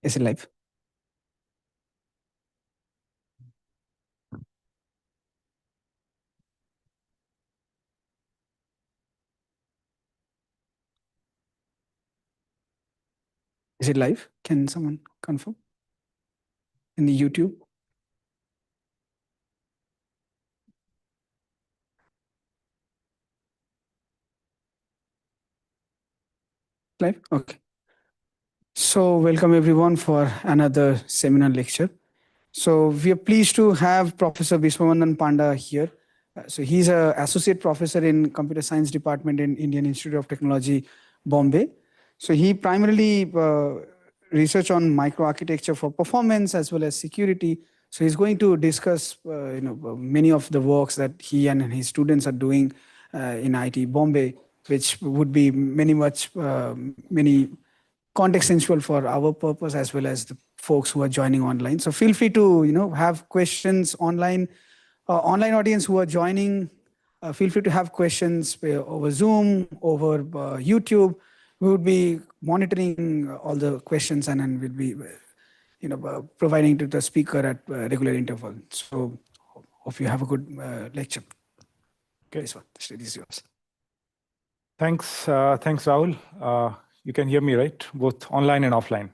Is it live? Is it live? Can someone confirm? In the YouTube? Live? Okay. So welcome everyone for another seminar lecture. So we are pleased to have Professor Biswabandan Panda here. So he's an associate professor in computer science department in Indian Institute of Technology, Bombay. So he primarily research on microarchitecture for performance as well as security. So he's going to discuss many of the works that he and his students are doing in IT Bombay, which would be many contextual for our purpose as well as the folks who are joining online. So feel free to have questions online. Online audience who are joining, feel free to have questions over Zoom, over YouTube. We would be monitoring all the questions and then we'll be providing to the speaker at regular interval. So hope you have a good lecture. Okay, this one, the stage is yours. Thanks, Rahul. You can hear me, right? Both online and offline.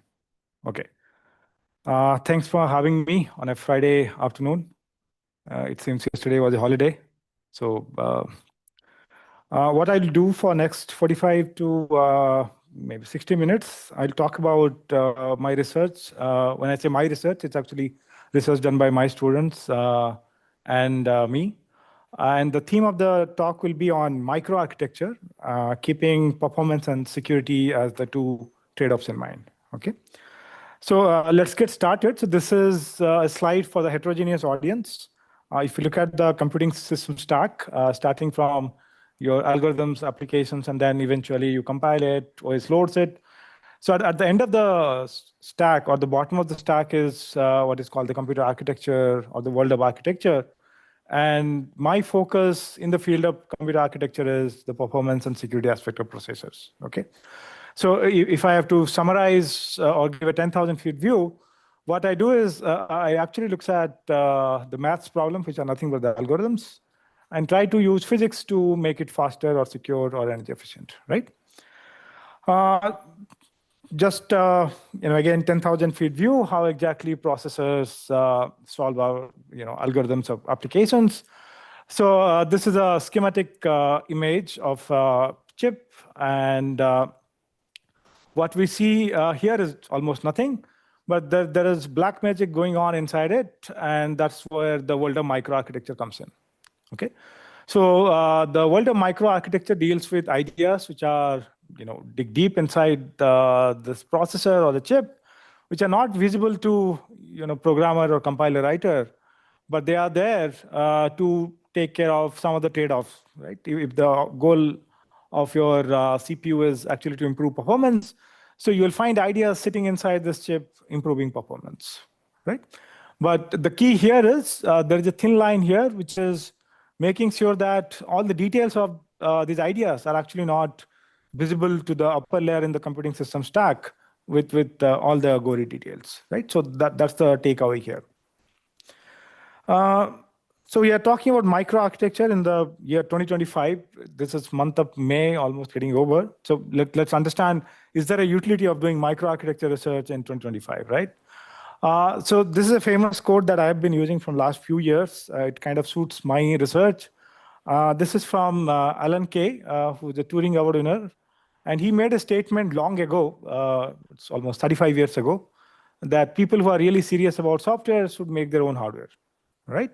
Okay. Thanks for having me on a Friday afternoon. It seems yesterday was a holiday. So what I'll do for next 45 to maybe 60 minutes, I'll talk about my research. When I say my research, it's actually research done by my students and me. And the theme of the talk will be on microarchitecture, keeping performance and security as the two trade-offs in mind. Okay. So let's get started. So this is a slide for the heterogeneous audience. If you look at the computing system stack, starting from your algorithms, applications, and then eventually you compile it, OS loads it. So at the end of the stack, or the bottom of the stack, is what is called the computer architecture or the world of architecture. And my focus in the field of computer architecture is the performance and security aspect of processors. Okay. So if I have to summarize or give a 10,000 feet view, what I do is I actually look at the maths problems, which are nothing but the algorithms, and try to use physics to make it faster or secure or energy efficient, right? Just, again, 10,000 feet view, how exactly processors solve our, algorithms of applications. So this is a schematic image of chip, and what we see here is almost nothing, but there is black magic going on inside it, and that's where the world of microarchitecture comes in. Okay, so the world of microarchitecture deals with ideas which are, dig deep inside this processor or the chip, which are not visible to, programmer or compiler writer, but they are there to take care of some of the trade-offs, right? If the goal of your CPU is actually to improve performance, so you'll find ideas sitting inside this chip improving performance, right? But the key here is there is a thin line here, which is making sure that all the details of these ideas are actually not visible to the upper layer in the computing system stack with all the gory details, right? So that's the takeaway here. So we are talking about microarchitecture in the year 2025. This is month of May, almost getting over. So let's understand, is there a utility of doing microarchitecture research in 2025, right? So this is a famous quote that I've been using from last few years. It kind of suits my research. This is from Alan Kay, who's a Turing Award winner. And he made a statement long ago, it's almost 35 years ago, that people who are really serious about software should make their own hardware, right?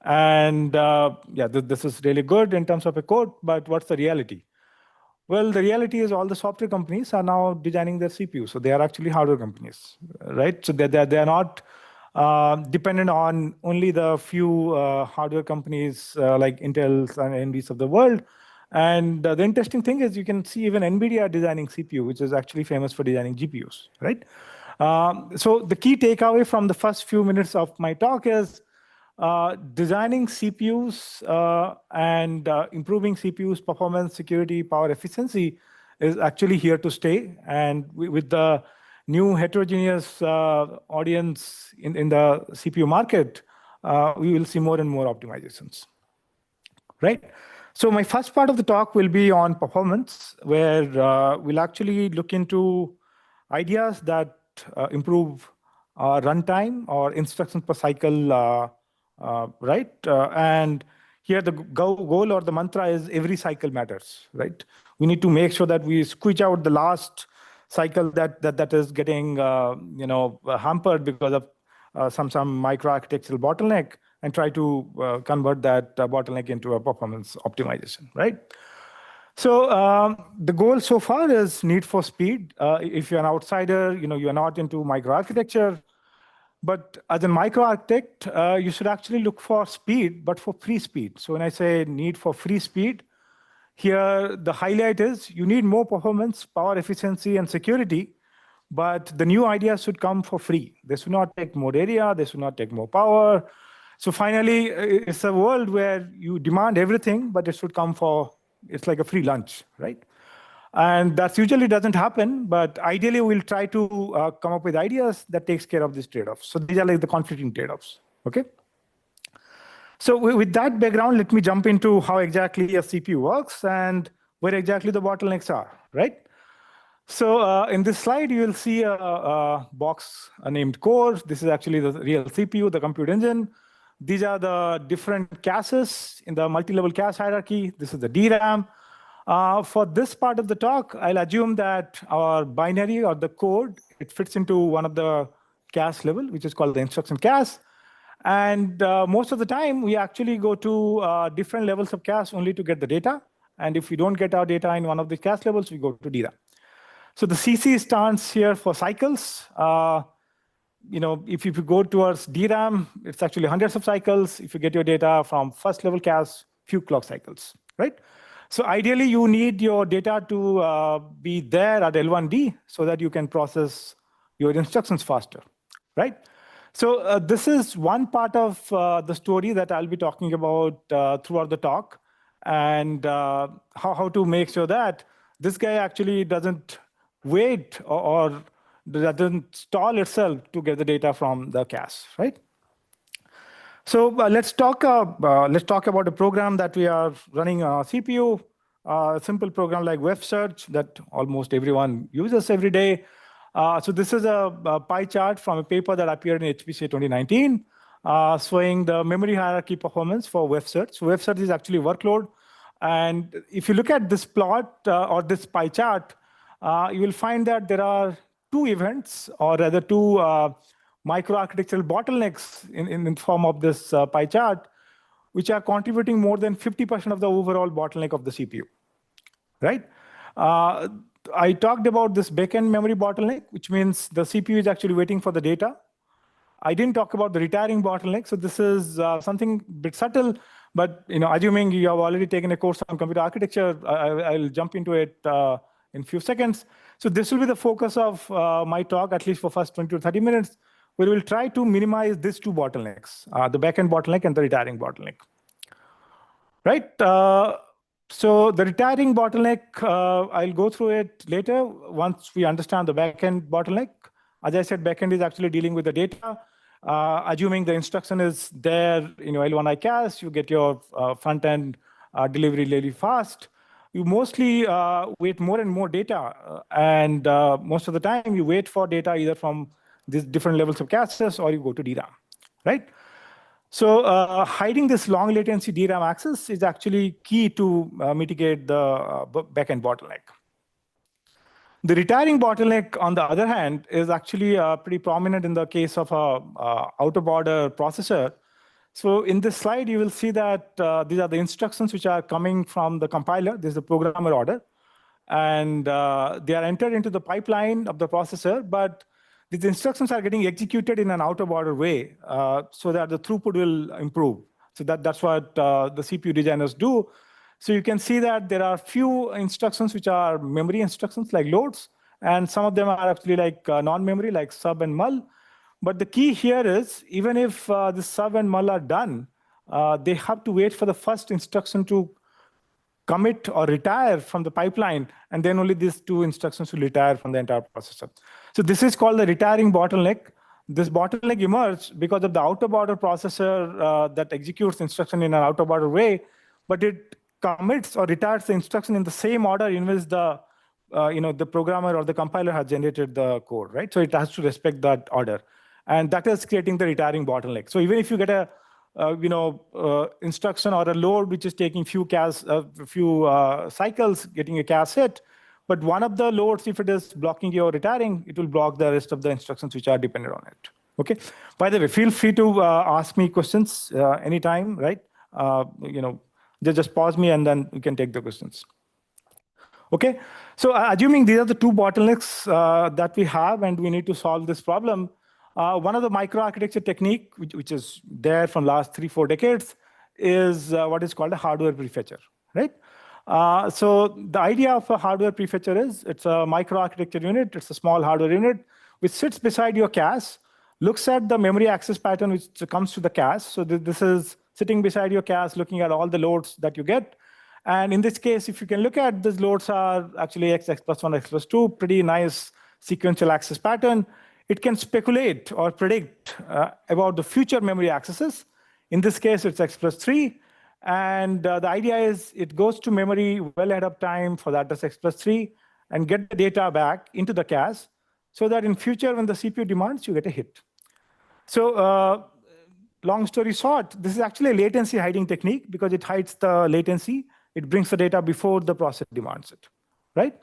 And yeah, this is really good in terms of a quote, but what's the reality? Well, the reality is all the software companies are now designing their CPU. So they are actually hardware companies, right? So they are not dependent on only the few hardware companies like Intel and AMDs of the world. And the interesting thing is you can see even NVIDIA designing CPU, which is actually famous for designing GPUs, right? So the key takeaway from the first few minutes of my talk is designing CPUs and improving CPUs performance, security, power efficiency is actually here to stay. And with the new heterogeneous audience in the CPU market, we will see more and more optimizations, right? So my first part of the talk will be on performance, where we'll actually look into ideas that improve runtime or instructions per cycle, right? And here the goal or the mantra is every cycle matters, right? We need to make sure that we squeeze out the last cycle that is getting hampered because of some microarchitectural bottleneck, and try to convert that bottleneck into a performance optimization, right? So the goal so far is need for speed. If you're an outsider, you're not into microarchitecture, but as a microarchitect, you should actually look for speed, but for free speed. So when I say need for free speed, here the highlight is you need more performance, power efficiency, and security, but the new ideas should come for free. They should not take more area, they should not take more power. So finally, it's a world where you demand everything, but it should come for, it's like a free lunch, right? And that usually doesn't happen, but ideally we'll try to come up with ideas that takes care of these trade-offs. So these are like the conflicting trade-offs, okay? So with that background, let me jump into how exactly a CPU works and where exactly the bottlenecks are, right? So in this slide, you will see a box named core. This is actually the real CPU, the compute engine. These are the different caches in the multi-level cache hierarchy. This is the DRAM. For this part of the talk, I'll assume that our binary or the code, it fits into one of the cache level, which is called the instruction cache. And most of the time, we actually go to different levels of cache only to get the data. And if we don't get our data in one of the cache levels, we go to DRAM. So the CC stands here for cycles. If you go towards DRAM, it's actually hundreds of cycles. If you get your data from first level cache, few clock cycles, right? So ideally, you need your data to be there at L1D so that you can process your instructions faster, right? So this is one part of the story that I'll be talking about throughout the talk, and how to make sure that this guy actually doesn't wait or doesn't stall itself to get the data from the cache, right? So let's talk about a program that we are running on CPU. A simple program like web search that almost everyone uses every day. So this is a pie chart from a paper that appeared in HPC 2019, showing the memory hierarchy performance for web search. So web search is actually workload. And if you look at this plot or this pie chart, you will find that there are two events, or rather two microarchitectural bottlenecks in the form of this pie chart, which are contributing more than 50% of the overall bottleneck of the CPU, right? I talked about this backend memory bottleneck, which means the CPU is actually waiting for the data. I didn't talk about the retiring bottleneck, so this is something a bit subtle, but assuming you have already taken a course on computer architecture, I'll jump into it in a few seconds. So this will be the focus of my talk, at least for first 20 to 30 minutes, where we'll try to minimize these two bottlenecks, the backend bottleneck and the retiring bottleneck, right? So the retiring bottleneck, I'll go through it later once we understand the backend bottleneck. As I said, backend is actually dealing with the data. Assuming the instruction is there, L1I cache, you get your front end delivery really fast. You mostly wait more and more data, and most of the time you wait for data either from these different levels of caches or you go to DRAM, right? So hiding this long latency DRAM access is actually key to mitigate the backend bottleneck. The retiring bottleneck, on the other hand, is actually pretty prominent in the case of a out-of-order processor. So in this slide, you will see that these are the instructions which are coming from the compiler. This is the programmer order. And they are entered into the pipeline of the processor, but these instructions are getting executed in an out-of-order way so that the throughput will improve. So that's what the CPU designers do. So you can see that there are few instructions which are memory instructions like loads, and some of them are actually like non-memory, like sub and mul. But the key here is, even if the sub and mul are done, they have to wait for the first instruction to commit or retire from the pipeline, and then only these 2 instructions will retire from the entire processor. So this is called the retiring bottleneck. This bottleneck emerged because of the out-of-order processor that executes instruction in an out-of-order way, but it commits or retires the instruction in the same order in which the the programmer or the compiler has generated the code, right? So it has to respect that order, and that is creating the retiring bottleneck. So even if you get a instruction or a load which is taking few cycles, getting a cache hit, but one of the loads, if it is blocking your retiring, it will block the rest of the instructions which are dependent on it. Okay. By the way, feel free to ask me questions anytime, right? Just pause me and then we can take the questions. Okay. So assuming these are the 2 bottlenecks that we have and we need to solve this problem, one of the microarchitecture technique, which is there from last 3-4 decades, is what is called a hardware prefetcher, right? So the idea of a hardware prefetcher is it's a microarchitecture unit. It's a small hardware unit which sits beside your cache, looks at the memory access pattern which comes to the cache. So this is sitting beside your cache, looking at all the loads that you get. And in this case, if you can look at these loads are actually x plus 1, x plus 2, pretty nice sequential access pattern. It can speculate or predict about the future memory accesses. In this case, it's x plus 3. And the idea is it goes to memory well ahead of time for the address x plus 3 and get the data back into the cache so that in future, when the CPU demands, you get a hit. So long story short, this is actually a latency hiding technique because it hides the latency. It brings the data before the process demands it, right?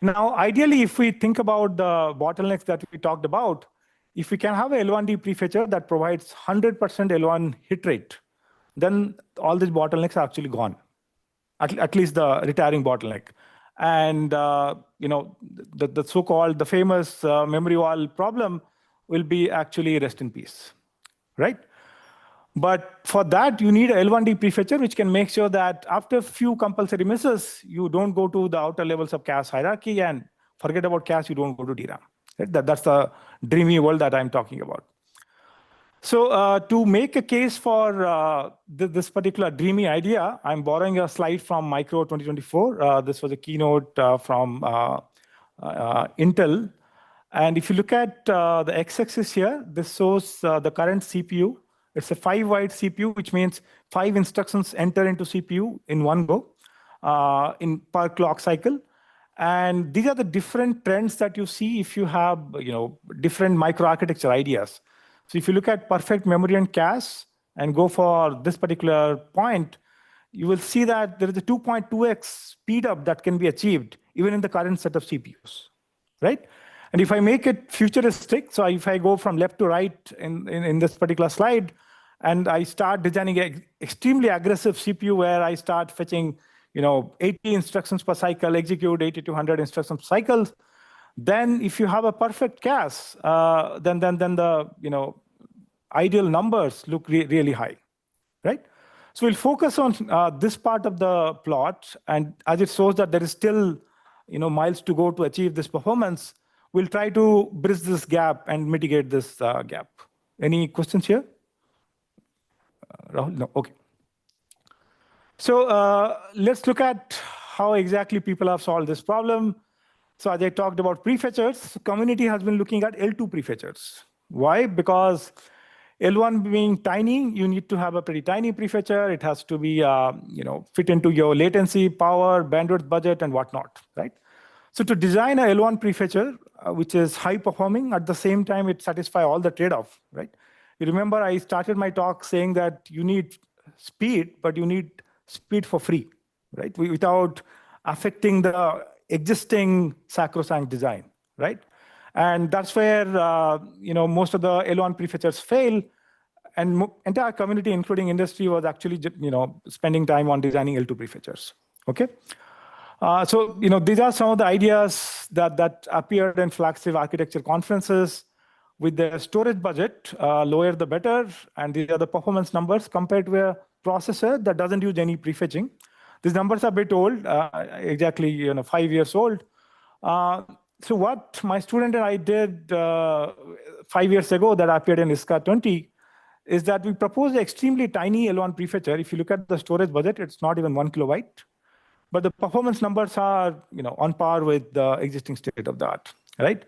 Now, ideally, if we think about the bottlenecks that we talked about, if we can have a L1D prefetcher that provides 100% L1 hit rate, then all these bottlenecks are actually gone, at least the retiring bottleneck. And the so-called, the famous memory wall problem will be actually rest in peace, right? But for that, you need a L1D prefetcher, which can make sure that after a few compulsory misses, you don't go to the outer levels of cache hierarchy and forget about cache, you don't go to DRAM. Right? That's the dreamy world that I'm talking about. So to make a case for this particular dreamy idea, I'm borrowing a slide from Micro 2024. This was a keynote from Intel. And if you look at the x-axis here, this shows the current CPU. It's a 5-wide CPU, which means 5 instructions enter into CPU in one go per clock cycle. And these are the different trends that you see if you have different microarchitecture ideas. So if you look at perfect memory and cache and go for this particular point, you will see that there is a 2.2x speed up that can be achieved even in the current set of CPUs, right? And if I make it futuristic, so if I go from left to right in this particular slide, and I start designing an extremely aggressive CPU where I start fetching 80 instructions per cycle, execute 80 to 100 instructions per cycle, then if you have a perfect cache, then the ideal numbers look really high, right? So we'll focus on this part of the plot, and as it shows that there is still miles to go to achieve this performance, we'll try to bridge this gap and mitigate this gap. Any questions here? Rahul? No, okay. So let's look at how exactly people have solved this problem. So as I talked about prefetchers, the community has been looking at L2 prefetchers. Why? Because L1 being tiny, you need to have a pretty tiny prefetcher. It has to be fit into your latency, power, bandwidth budget, and whatnot, right? So to design a L1 prefetcher, which is high performing, at the same time, it satisfies all the trade-off, right? You remember I started my talk saying that you need speed, but you need speed for free, right? Without affecting the existing sacrosanct design, right? And that's where most of the L1 prefetchers fail, and entire community, including industry, was actually spending time on designing L2 prefetchers. Okay. So these are some of the ideas that appeared in flagship architecture conferences. With the storage budget, lower the better, and these are the performance numbers compared to a processor that doesn't use any prefetching. These numbers are a bit old, exactly 5 years old. So what my student and I did 5 years ago that appeared in ISCA 20 is that we propose an extremely tiny L1 prefetcher. If you look at the storage budget, it's not even 1 kilobyte. But the performance numbers are on par with the existing state of the art, right?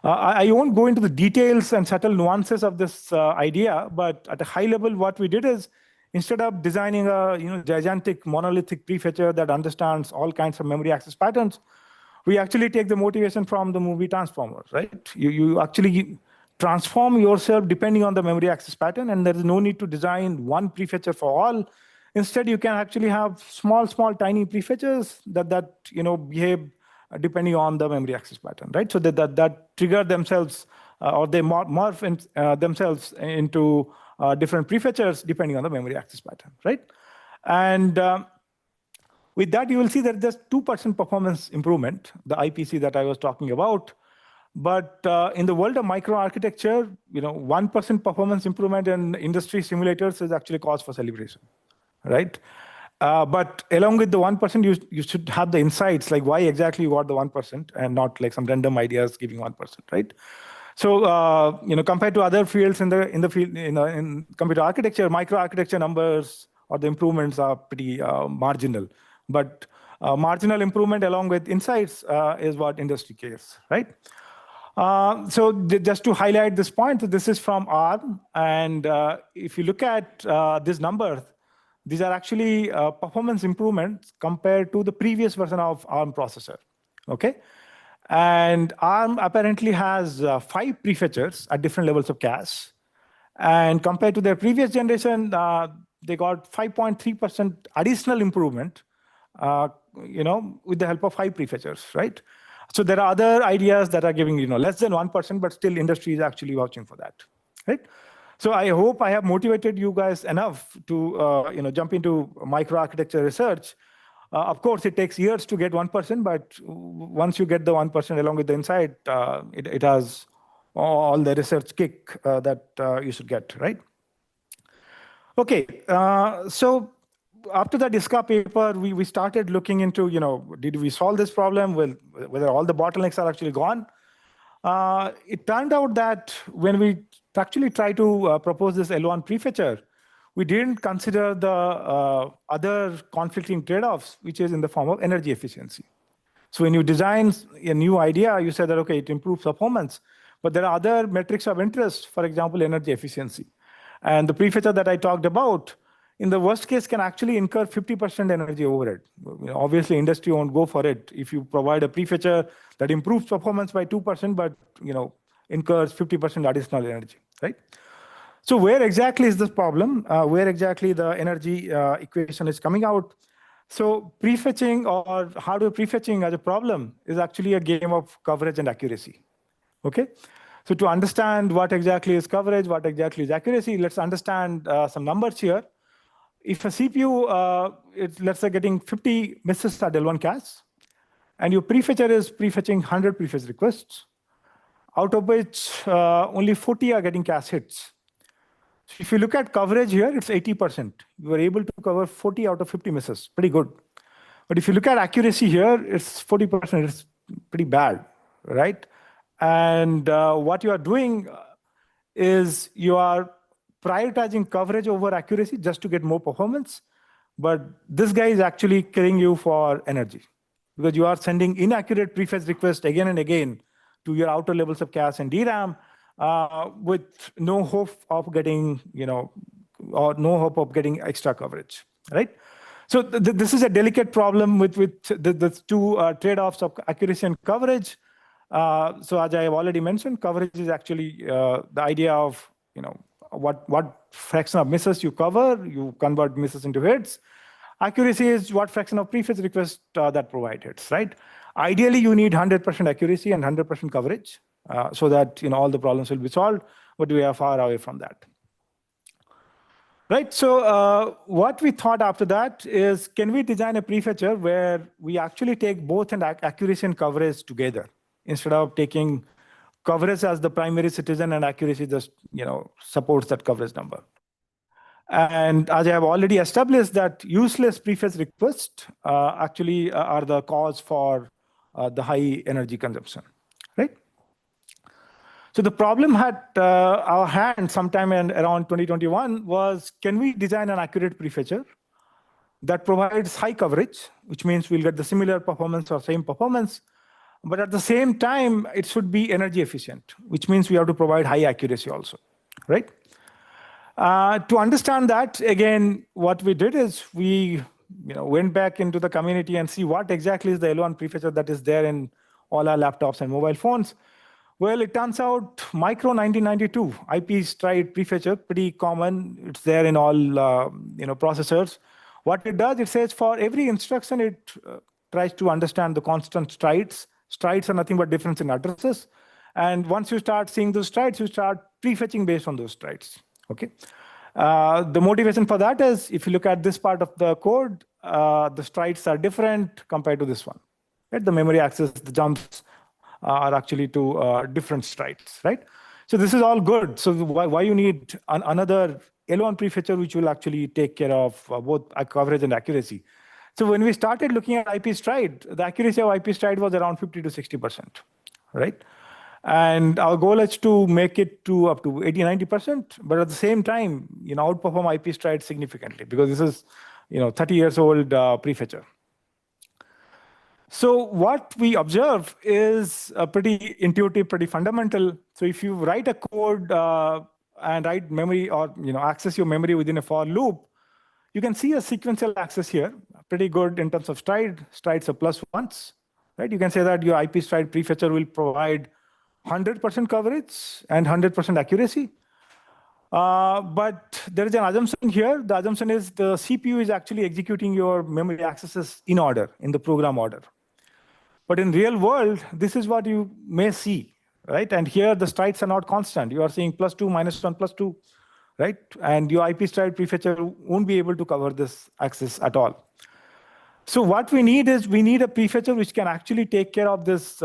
I won't go into the details and subtle nuances of this idea, but at a high level, what we did is, instead of designing a gigantic monolithic prefetcher that understands all kinds of memory access patterns, we actually take the motivation from the movie Transformers, right? You actually transform yourself depending on the memory access pattern, and there is no need to design one prefetcher for all. Instead, you can actually have small, tiny prefetchers that behave depending on the memory access pattern, right? So that trigger themselves, or they morph themselves into different prefetchers depending on the memory access pattern, right? And with that, you will see that there's 2% performance improvement, the IPC that I was talking about. But in the world of microarchitecture, 1% performance improvement in industry simulators is actually cause for celebration, right? But along with the 1%, you should have the insights, like why exactly you got the 1% and not like some random ideas giving 1%, right? So compared to other fields in the field, in computer architecture, microarchitecture numbers or the improvements are pretty marginal. But marginal improvement along with insights is what industry cares, right? So just to highlight this point, this is from ARM. And if you look at this number, these are actually performance improvements compared to the previous version of ARM processor, okay? And ARM apparently has 5 prefetchers at different levels of cache. And compared to their previous generation, they got 5.3% additional improvement, with the help of 5 prefetchers, right? So there are other ideas that are giving less than 1%, but still industry is actually vouching for that, right? So I hope I have motivated you guys enough to jump into microarchitecture research. Of course, it takes years to get 1%, but once you get the 1% along with the insight, it has all the research kick that you should get, right? Okay, so after the DISCA paper, we started looking into, did we solve this problem? Whether all the bottlenecks are actually gone? It turned out that when we actually tried to propose this L1 prefetcher, we didn't consider the other conflicting trade-offs, which is in the form of energy efficiency. So when you design a new idea, you say that, okay, it improves performance, but there are other metrics of interest, for example, energy efficiency. And the prefetcher that I talked about, in the worst case, can actually incur 50% energy overhead. Obviously, industry won't go for it. If you provide a prefetcher that improves performance by 2%, but incurs 50% additional energy, right? So where exactly is this problem? Where exactly the energy equation is coming out? So prefetching or hardware prefetching as a problem is actually a game of coverage and accuracy, okay? So to understand what exactly is coverage, what exactly is accuracy, let's understand some numbers here. If a CPU, let's say getting 50 misses at L1 cache, and your prefetcher is prefetching 100 prefetch requests, out of which only 40 are getting cache hits. So if you look at coverage here, it's 80%. You are able to cover 40 out of 50 misses, pretty good. But if you look at accuracy here, it's 40%, it's pretty bad, right? And what you are doing is you are prioritizing coverage over accuracy just to get more performance. But this guy is actually killing you for energy because you are sending inaccurate prefetch requests again and again to your outer levels of cache and DRAM with no hope of getting, or no hope of getting extra coverage, right? So this is a delicate problem with the two trade-offs of accuracy and coverage. So as I have already mentioned, coverage is actually the idea of what fraction of misses you cover, you convert misses into hits. Accuracy is what fraction of prefetch requests that provide hits, right? Ideally, you need 100% accuracy and 100% coverage so that all the problems will be solved, but we are far away from that. Right, so what we thought after that is, can we design a prefetcher where we actually take both an accuracy and coverage together instead of taking coverage as the primary citizen and accuracy just supports that coverage number. And as I have already established that useless prefetch requests actually are the cause for the high energy consumption, right? So the problem at our hand sometime around 2021 was, can we design an accurate prefetcher that provides high coverage, which means we'll get the similar performance or same performance, but at the same time, it should be energy efficient, which means we have to provide high accuracy also, right? To understand that, again, what we did is we went back into the community and see what exactly is the L1 prefetcher that is there in all our laptops and mobile phones. Well, it turns out Micro 1992 IP stride prefetcher, pretty common. It's there in all processors. What it does, it says for every instruction, it tries to understand the constant strides. Strides are nothing but difference in addresses. And once you start seeing those strides, you start prefetching based on those strides. Okay. The motivation for that is, if you look at this part of the code, the strides are different compared to this one. Right? The memory access, the jumps are actually to different strides, right? So this is all good. So why you need another L1 prefetcher which will actually take care of both coverage and accuracy. So when we started looking at IP stride, the accuracy of IP stride was around 50 to 60%, right? And our goal is to make it to up to 80, 90%, but at the same time, outperform IP stride significantly, because this is 30 years old prefetcher. So what we observe is pretty intuitive, pretty fundamental. So if you write a code and write memory or access your memory within a for loop, you can see a sequential access here, pretty good in terms of stride. Strides are plus ones, right? You can say that your IP stride prefetcher will provide 100% coverage and 100% accuracy. But there is an assumption here. The assumption is the CPU is actually executing your memory accesses in order, in the program order. But in real world, this is what you may see, right? And here the strides are not constant. You are seeing +2, -1, +2, right? And your IP stride prefetcher won't be able to cover this access at all. So what we need is, we need a prefetcher which can actually take care of this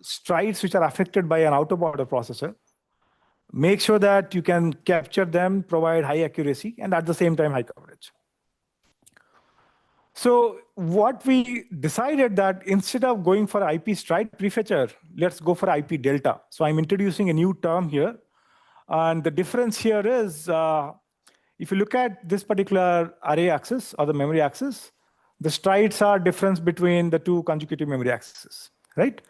strides which are affected by an out-of-order processor. Make sure that you can capture them, provide high accuracy, and at the same time, high coverage. So what we decided that instead of going for IP stride prefetcher, let's go for IP delta. So I'm introducing a new term here. And the difference here is, if you look at this particular array access or the memory access, the strides are difference between the two consecutive memory accesses, right?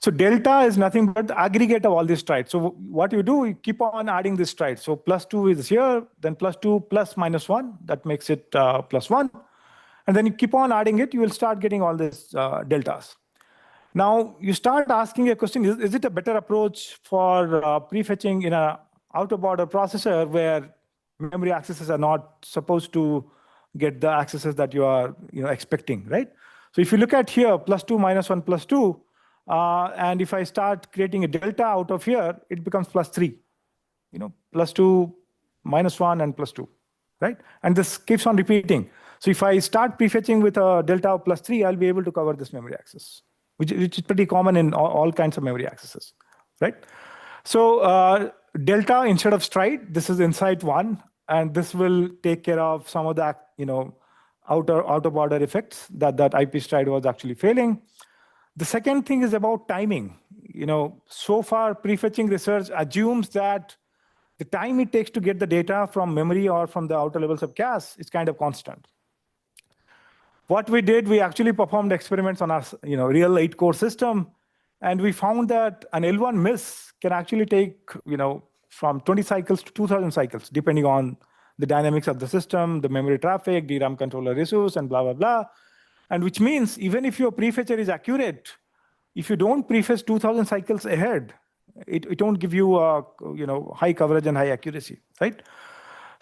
So delta is nothing but the aggregate of all these strides. So what you do, you keep on adding this stride. So +2 is here, then +2 plus -1, that makes it +1. And then you keep on adding it, you will start getting all these deltas. Now, you start asking a question, is it a better approach for prefetching in an out-of-order processor where memory accesses are not supposed to get the accesses that you are expecting, right? So if you look at here, +2, -1, +2, and if I start creating a delta out of here, it becomes +3, +2, -1, and +2, right? And this keeps on repeating. So if I start prefetching with a delta of +3, I'll be able to cover this memory access, which is pretty common in all kinds of memory accesses, right? So delta instead of stride, this is inside one, and this will take care of some of the out-of-order effects that IP stride was actually failing. The second thing is about timing. So far, prefetching research assumes that the time it takes to get the data from memory or from the outer levels of cache is kind of constant. What we did, we actually performed experiments on our real 8-core system, and we found that an L1 miss can actually take from 20 cycles to 2,000 cycles, depending on the dynamics of the system, the memory traffic, DRAM controller issues, and blah, blah, blah. And which means even if your prefetcher is accurate, if you don't prefetch 2,000 cycles ahead, it won't give you high coverage and high accuracy, right?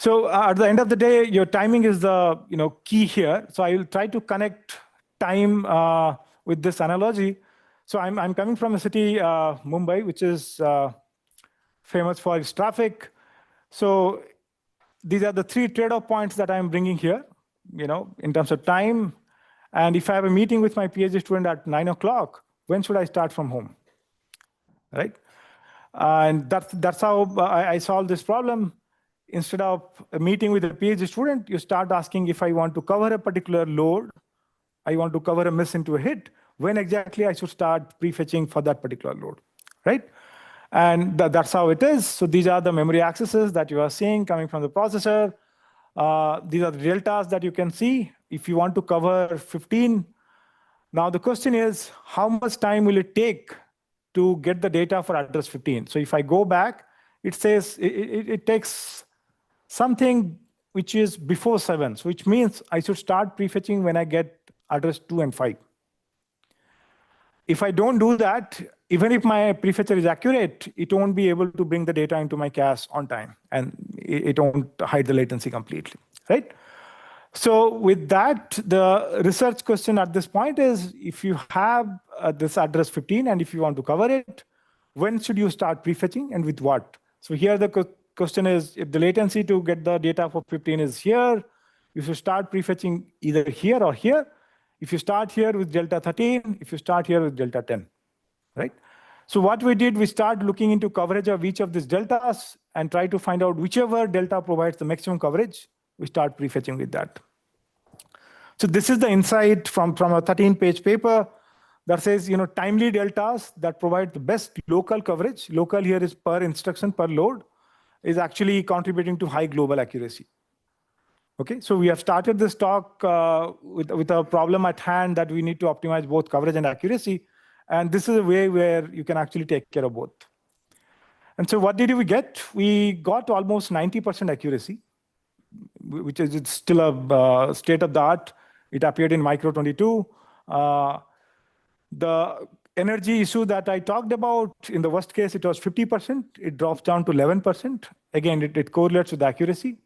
So at the end of the day, your timing is the key here. So I will try to connect time with this analogy. So I'm coming from a city, Mumbai, which is famous for its traffic. So these are the 3 trade-off points that I'm bringing here, in terms of time. And if I have a meeting with my PhD student at 9 o'clock, when should I start from home, right? And that's how I solve this problem. Instead of a meeting with a PhD student, you start asking, if I want to cover a particular load, I want to cover a miss into a hit, when exactly I should start prefetching for that particular load, right? And that's how it is. So these are the memory accesses that you are seeing coming from the processor. These are the deltas that you can see. If you want to cover 15, now the question is, how much time will it take to get the data for address 15? So if I go back, it says it takes something which is before 7, so which means I should start prefetching when I get address 2 and 5. If I don't do that, even if my prefetcher is accurate, it won't be able to bring the data into my cache on time, and it won't hide the latency completely, right? So with that, the research question at this point is, if you have this address 15 and if you want to cover it, when should you start prefetching and with what? So here the question is, if the latency to get the data for 15 is here, you should start prefetching either here or here. If you start here with delta 13, if you start here with delta 10, right? So what we did, we started looking into coverage of each of these deltas and try to find out whichever delta provides the maximum coverage, we start prefetching with that. So this is the insight from a 13-page paper that says, timely deltas that provide the best local coverage. Local here is per instruction, per load, is actually contributing to high global accuracy. Okay, so we have started this talk with a problem at hand that we need to optimize both coverage and accuracy. And this is a way where you can actually take care of both. And so what did we get? We got almost 90% accuracy, which is still a state of the art. It appeared in Micro 22. The energy issue that I talked about, in the worst case, it was 50%. It drops down to 11%. Again, it correlates with accuracy.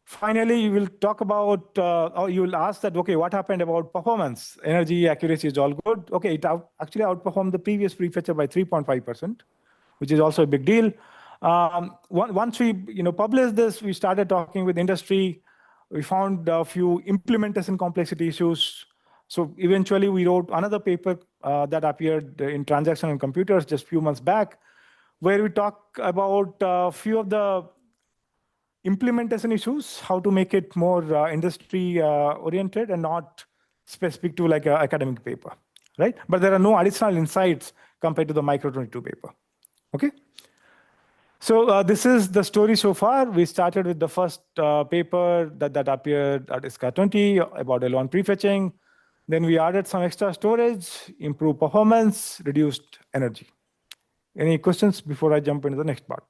Finally, you will talk about, or you will ask that, okay, what happened about performance? Energy, accuracy is all good. Okay, it actually outperformed the previous prefetcher by 3.5%, which is also a big deal. Once we published this, we started talking with industry. We found a few implementation complexity issues. So eventually, we wrote another paper that appeared in Transaction on Computers just a few months back, where we talk about a few of the implementation issues, how to make it more industry-oriented and not specific to like an academic paper, right? But there are no additional insights compared to the Micro 22 paper, okay? So this is the story so far. We started with the first paper that appeared at ISCA 20 about L1 prefetching. Then we added some extra storage, improved performance, reduced energy. Any questions before I jump into the next part?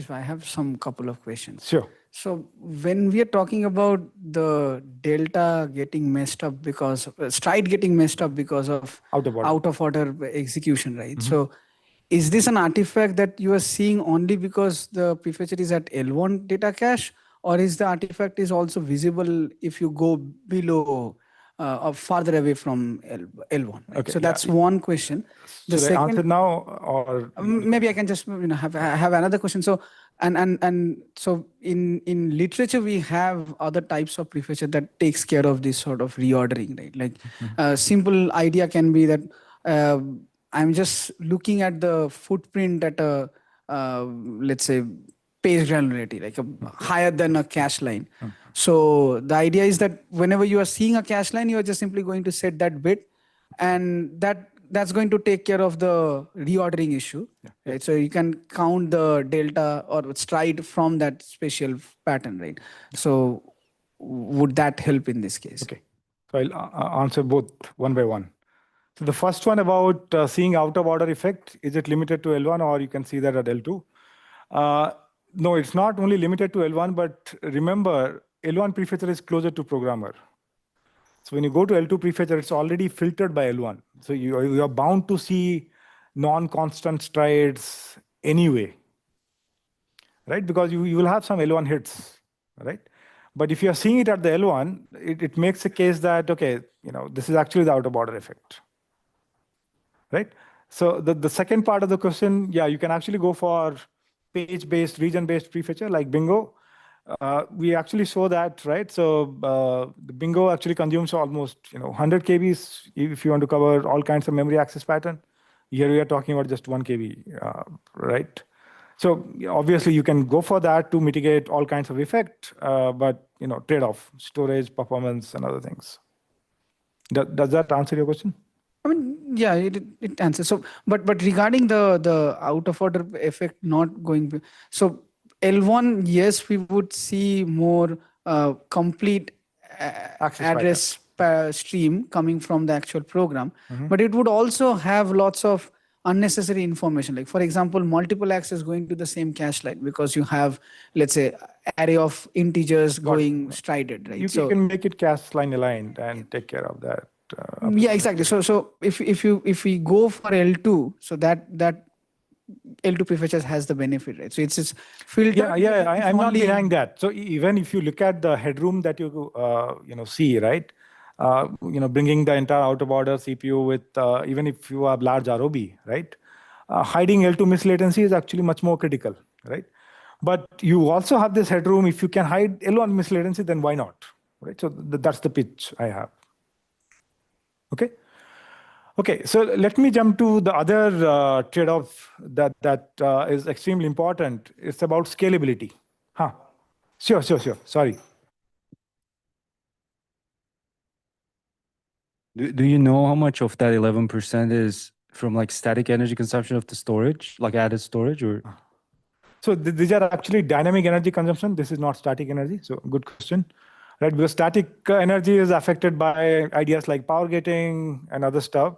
I have some couple of questions. Sure. So when we are talking about the delta getting messed up because stride getting messed up because of out of order execution, right? Mm-hmm. So is this an artifact that you are seeing only because the prefetcher is at L1 data cache, or is the artifact is also visible if you go below or farther away from L1? Right? Okay, so that's one question. The second, I answer now, or maybe I can just have another question. So and so in literature we have other types of prefetcher that takes care of this sort of reordering, right? Like a simple idea can be that I'm just looking at the footprint at a let's say page granularity, like higher than a cache line. So the idea is that whenever you are seeing a cache line, you are just simply going to set that bit, and that's going to take care of the reordering issue. Yeah. Right? So you can count the delta or stride from that spatial pattern, right? So would that help in this case? Okay. So I'll answer both one by one. So the first one about seeing out of order effect, is it limited to L1 or you can see that at L2? No, it's not only limited to L1, but remember, L1 prefetcher is closer to programmer. So when you go to L2 prefetcher, it's already filtered by L1. So you are bound to see non-constant strides anyway, right? Because you will have some L1 hits, right? But if you are seeing it at the L1, it makes a case that, okay, this is actually the out of order effect, right? So the second part of the question, yeah, you can actually go for page-based, region-based prefetcher like Bingo. We actually saw that, right? So the Bingo actually consumes almost 100 KBs if you want to cover all kinds of memory access pattern. Here we are talking about just 1 KB, right? So obviously you can go for that to mitigate all kinds of effect, but trade-off, storage, performance, and other things. Does that answer your question? I mean, yeah, it answers. So, but regarding the out of order effect not going, so L1, yes, we would see more complete Access pattern. address stream coming from the actual program, Mhm. but it would also have lots of unnecessary information. Like for example, multiple access going to the same cache line because you have, let's say, array of integers Got it. going strided, right? You So can make it cache line aligned and take care of that. yeah, exactly. So if we go for L2, so that L2 prefetches has the benefit, right? So it's filtered if I'm not only. denying that. So even if you look at the headroom that you see, right, bringing the entire out of order CPU with even if you have large ROB, right, hiding L2 mislatency is actually much more critical, right? But you also have this headroom. If you can hide L1 mislatency, then why not, right? So that's the pitch I have. Okay. Okay, so let me jump to the other trade-off that is extremely important. It's about scalability. Huh. Sure. Sorry. Do you know how much of that 11% is from like static energy consumption of the storage, like added storage, or? So these are actually dynamic energy consumption. This is not static energy. So good question, right? Because static energy is affected by ideas like power gating and other stuff,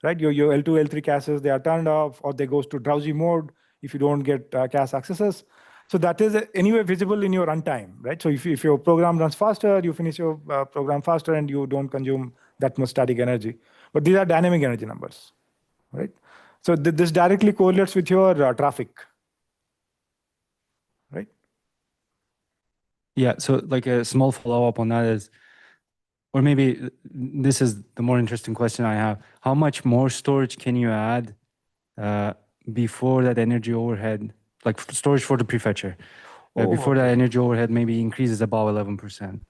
right? Your L2, L3 caches, they are turned off or they goes to drowsy mode if you don't get cache accesses. So that is anyway visible in your runtime, right? So if your program runs faster, you finish your program faster and you don't consume that much static energy. But these are dynamic energy numbers, right? So this directly correlates with your traffic, right? Yeah, so like a small follow-up on that is, or maybe this is the more interesting question I have. How much more storage can you add before that energy overhead, like storage for the prefetcher, before that Okay. energy overhead maybe increases above 11%?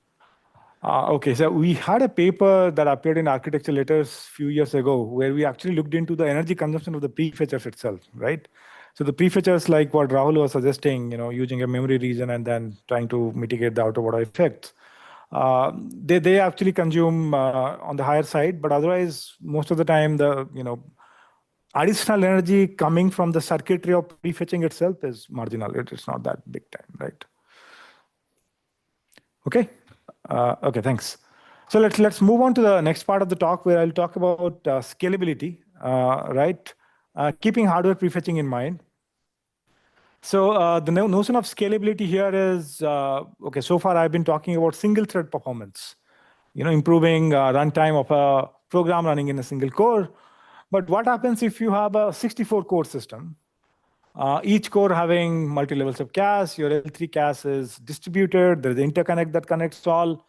Okay, so we had a paper that appeared in Architecture Letters a few years ago where we actually looked into the energy consumption of the prefetchers itself, right? So the prefetchers, like what Rahul was suggesting, using a memory region and then trying to mitigate the out of order effects, they actually consume on the higher side, but otherwise, most of the time, the additional energy coming from the circuitry of prefetching itself is marginal. It's not that big time, right? Okay. Okay, thanks. So let's move on to the next part of the talk where I'll talk about scalability, right? Keeping hardware prefetching in mind. So the notion of scalability here is, okay, so far I've been talking about single thread performance, improving runtime of a program running in a single core. But what happens if you have a 64 core system? Each core having multi-levels of cache, your L3 cache is distributed, there's the interconnect that connects all.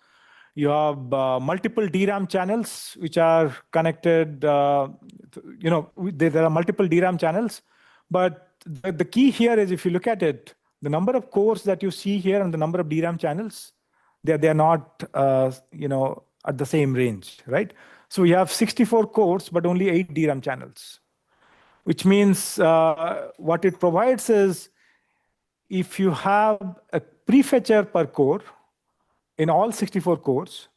You have multiple DRAM channels which are connected, there are multiple DRAM channels, but the key here is if you look at it, the number of cores that you see here and the number of DRAM channels, they're not, at the same range, right? So we have 64 cores, but only 8 DRAM channels, which means what it provides is if you have a prefetcher per core in all 64 cores,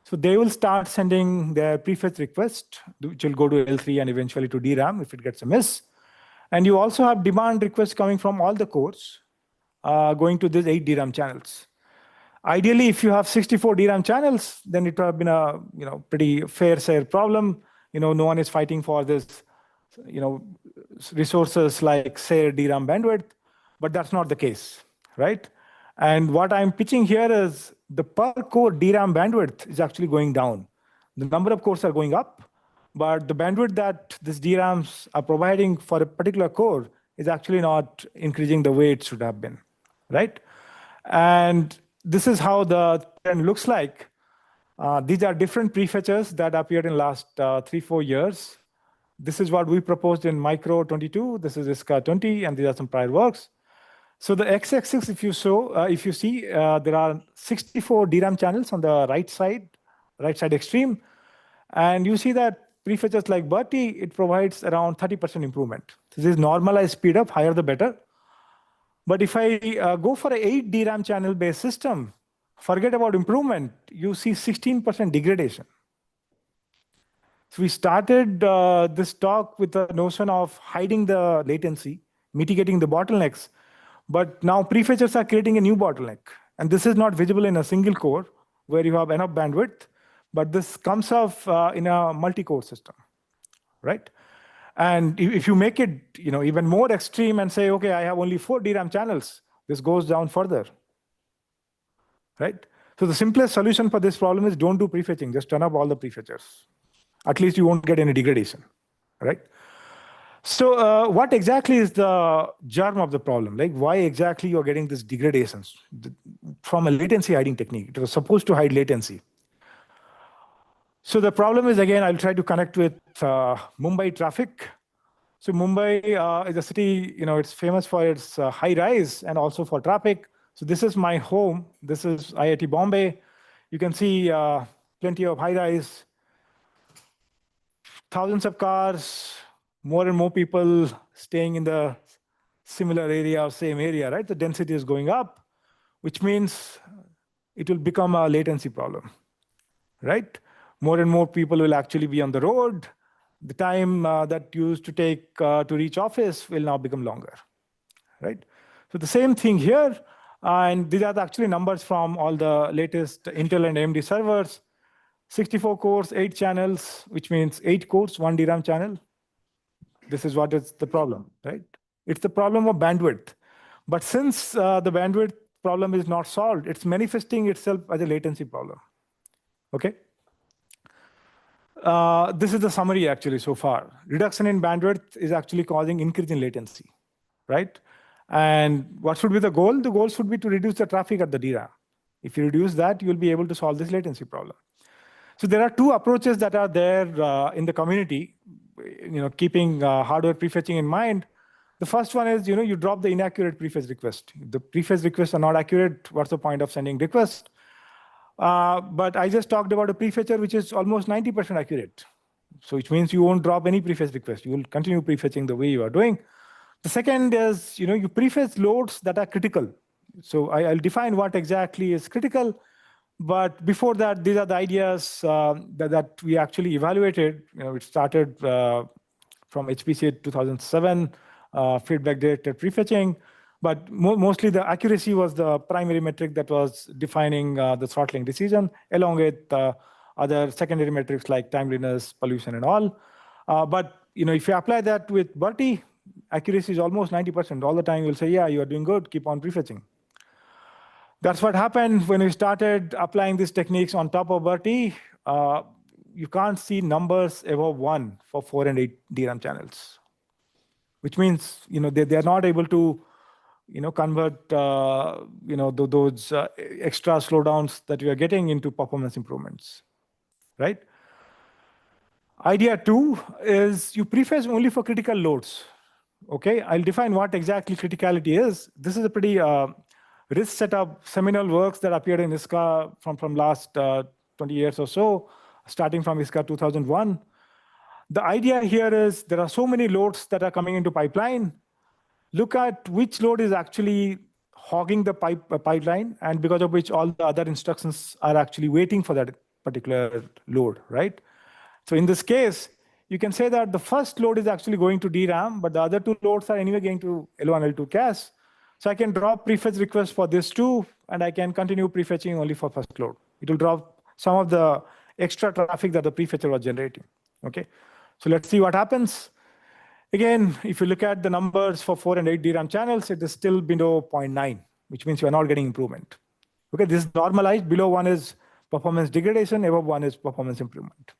so they will start sending their prefetch request, which will go to L3 and eventually to DRAM if it gets a miss. And you also have demand requests coming from all the cores going to these 8 DRAM channels. Ideally, if you have 64 DRAM channels, then it would have been a pretty fair share problem. No one is fighting for this, resources like say DRAM bandwidth, but that's not the case, right? And what I'm pitching here is the per core DRAM bandwidth is actually going down. The number of cores are going up, but the bandwidth that these DRAMs are providing for a particular core is actually not increasing the way it should have been, right? And this is how the trend looks like. These are different prefetchers that appeared in last 3-4 years. This is what we proposed in Micro 22. This is ISCA 20, and these are some prior works. So the x-axis, if you see, there are 64 DRAM channels on the right side extreme, and you see that prefetchers like Bertie, it provides around 30% improvement. So this is normalized speed up, higher the better. But if I go for an 8 DRAM channel based system, forget about improvement, you see 16% degradation. So we started this talk with the notion of hiding the latency, mitigating the bottlenecks. But now prefetchers are creating a new bottleneck. And this is not visible in a single core where you have enough bandwidth, but this comes off in a multi-core system, right? And if you make it even more extreme and say, okay, I have only 4 DRAM channels, this goes down further, right? So the simplest solution for this problem is don't do prefetching, just turn up all the prefetchers. At least you won't get any degradation, right? So what exactly is the germ of the problem? Like why exactly you're getting these degradations from a latency hiding technique? It was supposed to hide latency. So the problem is, again, I'll try to connect with Mumbai traffic. So Mumbai is a city, it's famous for its high rise and also for traffic. So this is my home. This is IIT Bombay. You can see plenty of high rise, thousands of cars, more and more people staying in the similar area or same area, right? The density is going up, which means it will become a latency problem, right? More and more people will actually be on the road. The time that used to take to reach office will now become longer, right? So the same thing here, and these are actually numbers from all the latest Intel and AMD servers. 64 cores, 8 channels, which means 8 cores, 1 DRAM channel. This is what is the problem, right? It's the problem of bandwidth. But since the bandwidth problem is not solved, it's manifesting itself as a latency problem, okay? This is the summary actually so far. Reduction in bandwidth is actually causing increase in latency, right? And what should be the goal? The goal should be to reduce the traffic at the DRAM. If you reduce that, you'll be able to solve this latency problem. So there are 2 approaches that are there in the community, keeping hardware prefetching in mind. The first one is, you drop the inaccurate prefetch request. If the prefetch requests are not accurate, what's the point of sending request? But I just talked about a prefetcher which is almost 90% accurate. So which means you won't drop any prefetch request. You will continue prefetching the way you are doing. The second is, you prefetch loads that are critical. So I'll define what exactly is critical. But before that, these are the ideas that we actually evaluated. It started from HPC 2007, feedback-directed prefetching. But mostly the accuracy was the primary metric that was defining the throttling decision, along with other secondary metrics like timeliness, pollution, and all. But if you apply that with Bertie, accuracy is almost 90%. All the time you'll say, yeah, you are doing good, keep on prefetching. That's what happened when we started applying these techniques on top of Bertie. You can't see numbers above 1 for 4 and 8 DRAM channels, which means they are not able to convert those extra slowdowns that we are getting into performance improvements, right? Idea 2 is you prefetch only for critical loads. Okay, I'll define what exactly criticality is. This is a pretty rich set of seminal works that appeared in ISCA from last 20 years or so, starting from ISCA 2001. The idea here is there are so many loads that are coming into pipeline. Look at which load is actually hogging the pipeline, and because of which all the other instructions are actually waiting for that particular load, right? So in this case, you can say that the first load is actually going to DRAM, but the other 2 loads are anyway going to L1, L2 cache. So I can drop prefetch requests for this 2, and I can continue prefetching only for first load. It will drop some of the extra traffic that the prefetcher was generating, okay? So let's see what happens. Again, if you look at the numbers for 4 and 8 DRAM channels, it is still below 0.9, which means you are not getting improvement. Okay, this is normalized. Below 1 is performance degradation, above 1 is performance improvement.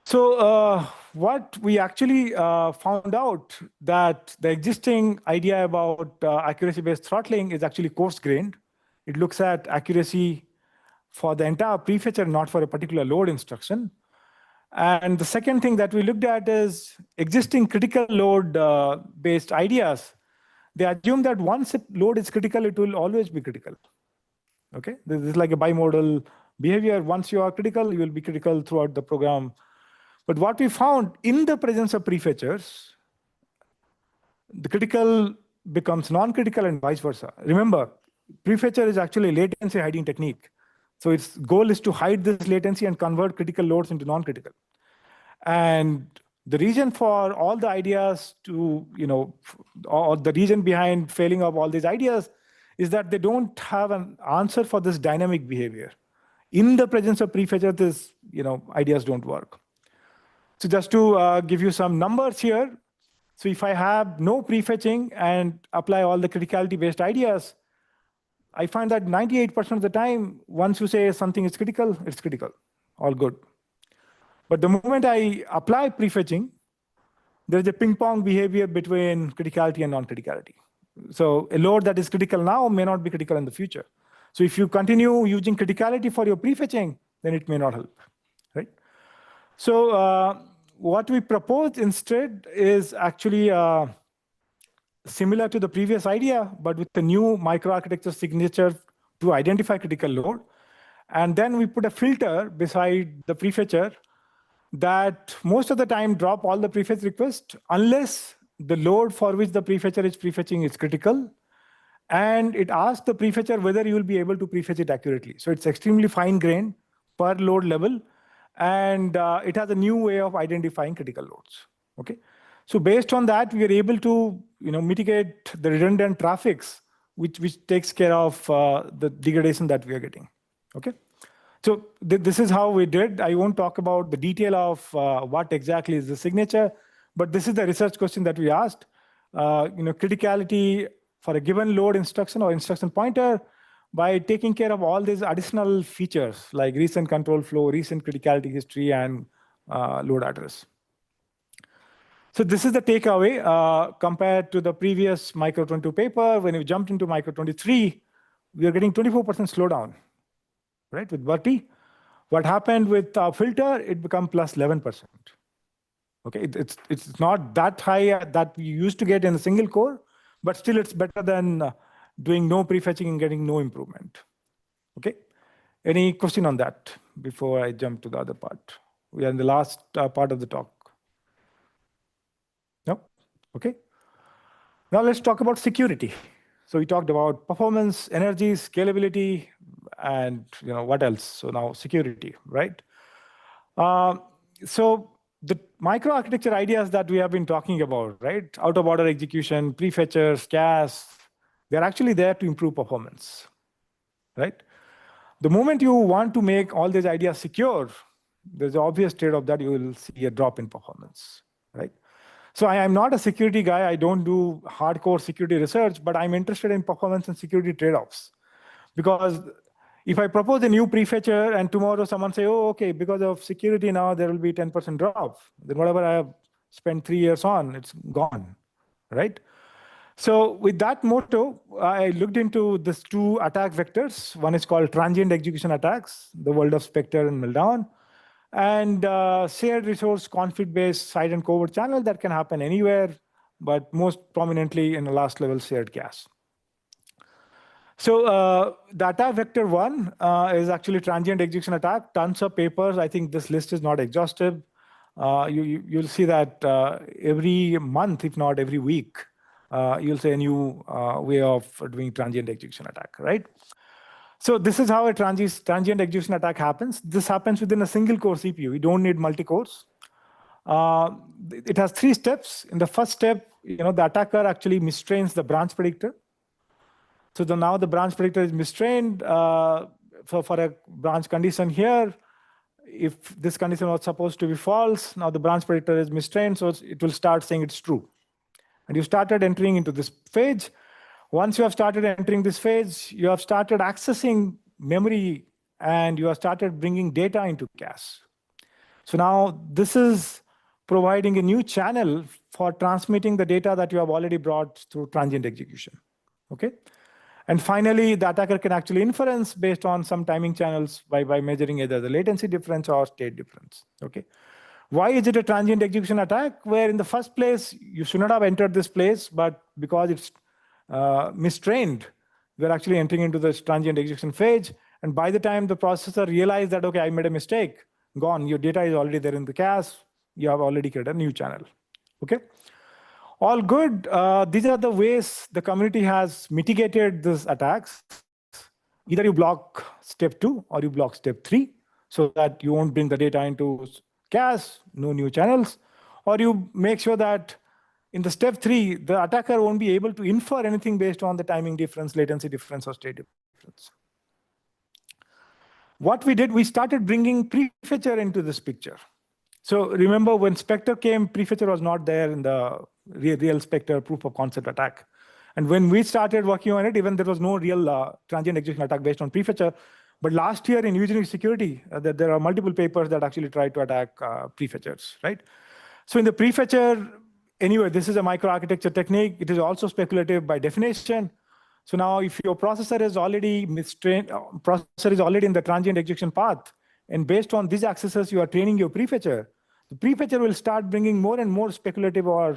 So what we actually found out that the existing idea about accuracy-based throttling is actually coarse-grained. It looks at accuracy for the entire prefetcher, not for a particular load instruction. And the second thing that we looked at is existing critical load-based ideas. They assume that once a load is critical, it will always be critical. Okay, this is like a bimodal behavior. Once you are critical, you will be critical throughout the program. But what we found in the presence of prefetchers, the critical becomes non-critical and vice versa. Remember, prefetcher is actually a latency hiding technique. So its goal is to hide this latency and convert critical loads into non-critical. And the reason for all the ideas to, or the reason behind failing of all these ideas is that they don't have an answer for this dynamic behavior. In the presence of prefetcher, this, ideas don't work. So just to give you some numbers here. So if I have no prefetching and apply all the criticality-based ideas, I find that 98% of the time, once you say something is critical, it's critical, all good. But the moment I apply prefetching, there's a ping-pong behavior between criticality and non-criticality. So a load that is critical now may not be critical in the future. So if you continue using criticality for your prefetching, then it may not help, right? So what we propose instead is actually similar to the previous idea, but with the new microarchitecture signature to identify critical load. And then we put a filter beside the prefetcher that most of the time drop all the prefetch requests unless the load for which the prefetcher is prefetching is critical. And it asks the prefetcher whether you will be able to prefetch it accurately. So it's extremely fine-grained per load level. And it has a new way of identifying critical loads. Okay. So based on that, we are able to mitigate the redundant traffics, which takes care of the degradation that we are getting. Okay. So this is how we did. I won't talk about the detail of what exactly is the signature, but this is the research question that we asked. Criticality for a given load instruction or instruction pointer by taking care of all these additional features like recent control flow, recent criticality history, and load address. So this is the takeaway compared to the previous Micro 22 paper. When we jumped into Micro 23, we are getting 24% slowdown, right, with Bertie. What happened with filter, it became plus 11%. Okay, it's not that high that we used to get in a single core, but still it's better than doing no prefetching and getting no improvement. Okay, any question on that before I jump to the other part? We are in the last part of the talk. No? Okay. Now let's talk about security. So we talked about performance, energy, scalability, and what else? So now security, right? So the microarchitecture ideas that we have been talking about, right? Out-of-order execution, prefetchers, CAS, they're actually there to improve performance, right? The moment you want to make all these ideas secure, there's an obvious trade-off that you will see a drop in performance, right? So I am not a security guy. I don't do hardcore security research, but I'm interested in performance and security trade-offs. Because if I propose a new prefetcher and tomorrow someone say, oh, okay, because of security now there will be 10% drop, then whatever I have spent 3 years on, it's gone, right? So with that motto, I looked into these two attack vectors. One is called transient execution attacks, the world of Spectre and Meltdown, and shared resource conflict-based side and covert channel that can happen anywhere, but most prominently in the last level shared CAS. So the attack vector one is actually transient execution attack. Tons of papers. I think this list is not exhaustive. You'll see that every month, if not every week, you'll see a new way of doing transient execution attack, right? So this is how a transient execution attack happens. This happens within a single core CPU. You don't need multi-cores. It has 3 steps. In the first step, the attacker actually mistrains the branch predictor. So now the branch predictor is mistrained for a branch condition here. If this condition was supposed to be false, now the branch predictor is mistrained, so it will start saying it's true. And you started entering into this phase. Once you have started entering this phase, you have started accessing memory and you have started bringing data into CAS. So now this is providing a new channel for transmitting the data that you have already brought through transient execution. Okay. And finally, the attacker can actually inference based on some timing channels by measuring either the latency difference or state difference. Okay. Why is it a transient execution attack? Where in the first place, you should not have entered this place, but because it's mistrained, we're actually entering into this transient execution phase. And by the time the processor realized that, okay, I made a mistake, gone, your data is already there in the CAS, you have already created a new channel. Okay. All good. These are the ways the community has mitigated these attacks. either you block step 2 or you block step 3 so that you won't bring the data into cache, no new channels, or you make sure that in the step 3, the attacker won't be able to infer anything based on the timing difference, latency difference, or state difference. What we did, we started bringing prefetcher into this picture. So remember when Spectre came, prefetcher was not there in the real Spectre proof of concept attack. And when we started working on it, even there was no real transient execution attack based on prefetcher. But last year in engineering security, there are multiple papers that actually try to attack prefetchers, right? So in the prefetcher, anyway, this is a microarchitecture technique. It is also speculative by definition. So now if your processor is already processor is already in the transient execution path, and based on these accesses, you are training your prefetcher, the prefetcher will start bringing more and more speculative or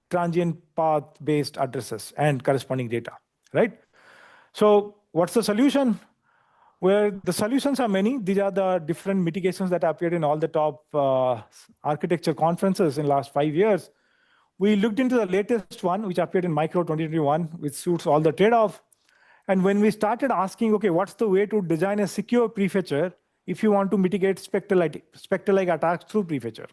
transient path-based addresses and corresponding data, right? So what's the solution? Well, the solutions are many. These are the different mitigations that appeared in all the top architecture conferences in the last 5 years. We looked into the latest one, which appeared in Micro 2021, which suits all the trade-off. And when we started asking, okay, what's the way to design a secure prefetcher if you want to mitigate Spectre-like attacks through prefetcher?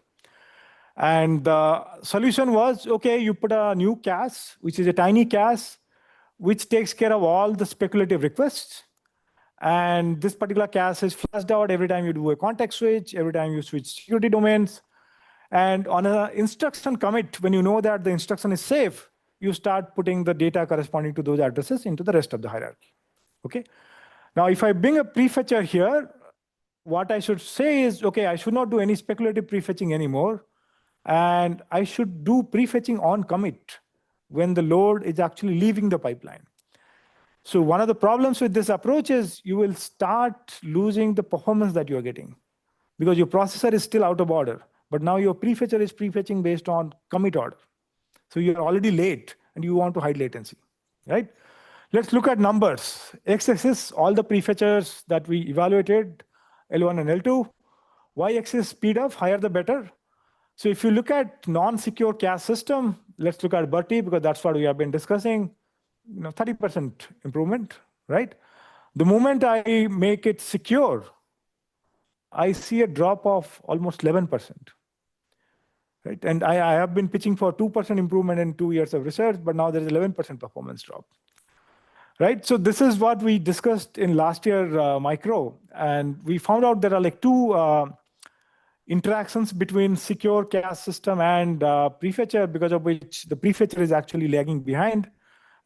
And the solution was, okay, you put a new cache, which is a tiny cache, which takes care of all the speculative requests. And this particular cache is flushed out every time you do a context switch, every time you switch security domains. And on an instruction commit, when you know that the instruction is safe, you start putting the data corresponding to those addresses into the rest of the hierarchy. Okay. Now, if I bring a prefetcher here, what I should say is, okay, I should not do any speculative prefetching anymore. And I should do prefetching on commit when the load is actually leaving the pipeline. So one of the problems with this approach is you will start losing the performance that you're getting because your processor is still out of order, but now your prefetcher is prefetching based on commit order. So you're already late and you want to hide latency, right? Let's look at numbers. X-axis, all the prefetchers that we evaluated, L1 and L2. Y-axis, speed up, higher the better. So if you look at non-secure cache system, let's look at Bertie because that's what we have been discussing. 30% improvement, right? The moment I make it secure, I see a drop of almost 11%, right? And I have been pitching for 2% improvement in 2 years of research, but now there's 11% performance drop, right? So this is what we discussed in last year Micro, and we found out there are like two interactions between secure cache system and prefetcher, because of which the prefetcher is actually lagging behind.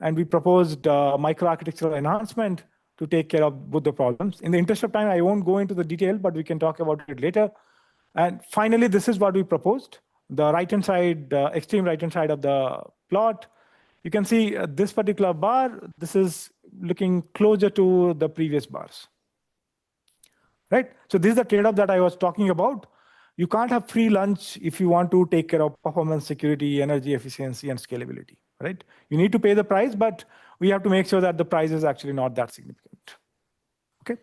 And we proposed microarchitectural enhancement to take care of both the problems. In the interest of time, I won't go into the detail, but we can talk about it later. And finally, this is what we proposed. The right-hand side, extreme right-hand side of the plot, you can see this particular bar, this is looking closer to the previous bars, right? So this is the trade-off that I was talking about. You can't have free lunch if you want to take care of performance, security, energy efficiency, and scalability, right? You need to pay the price, but we have to make sure that the price is actually not that significant, okay?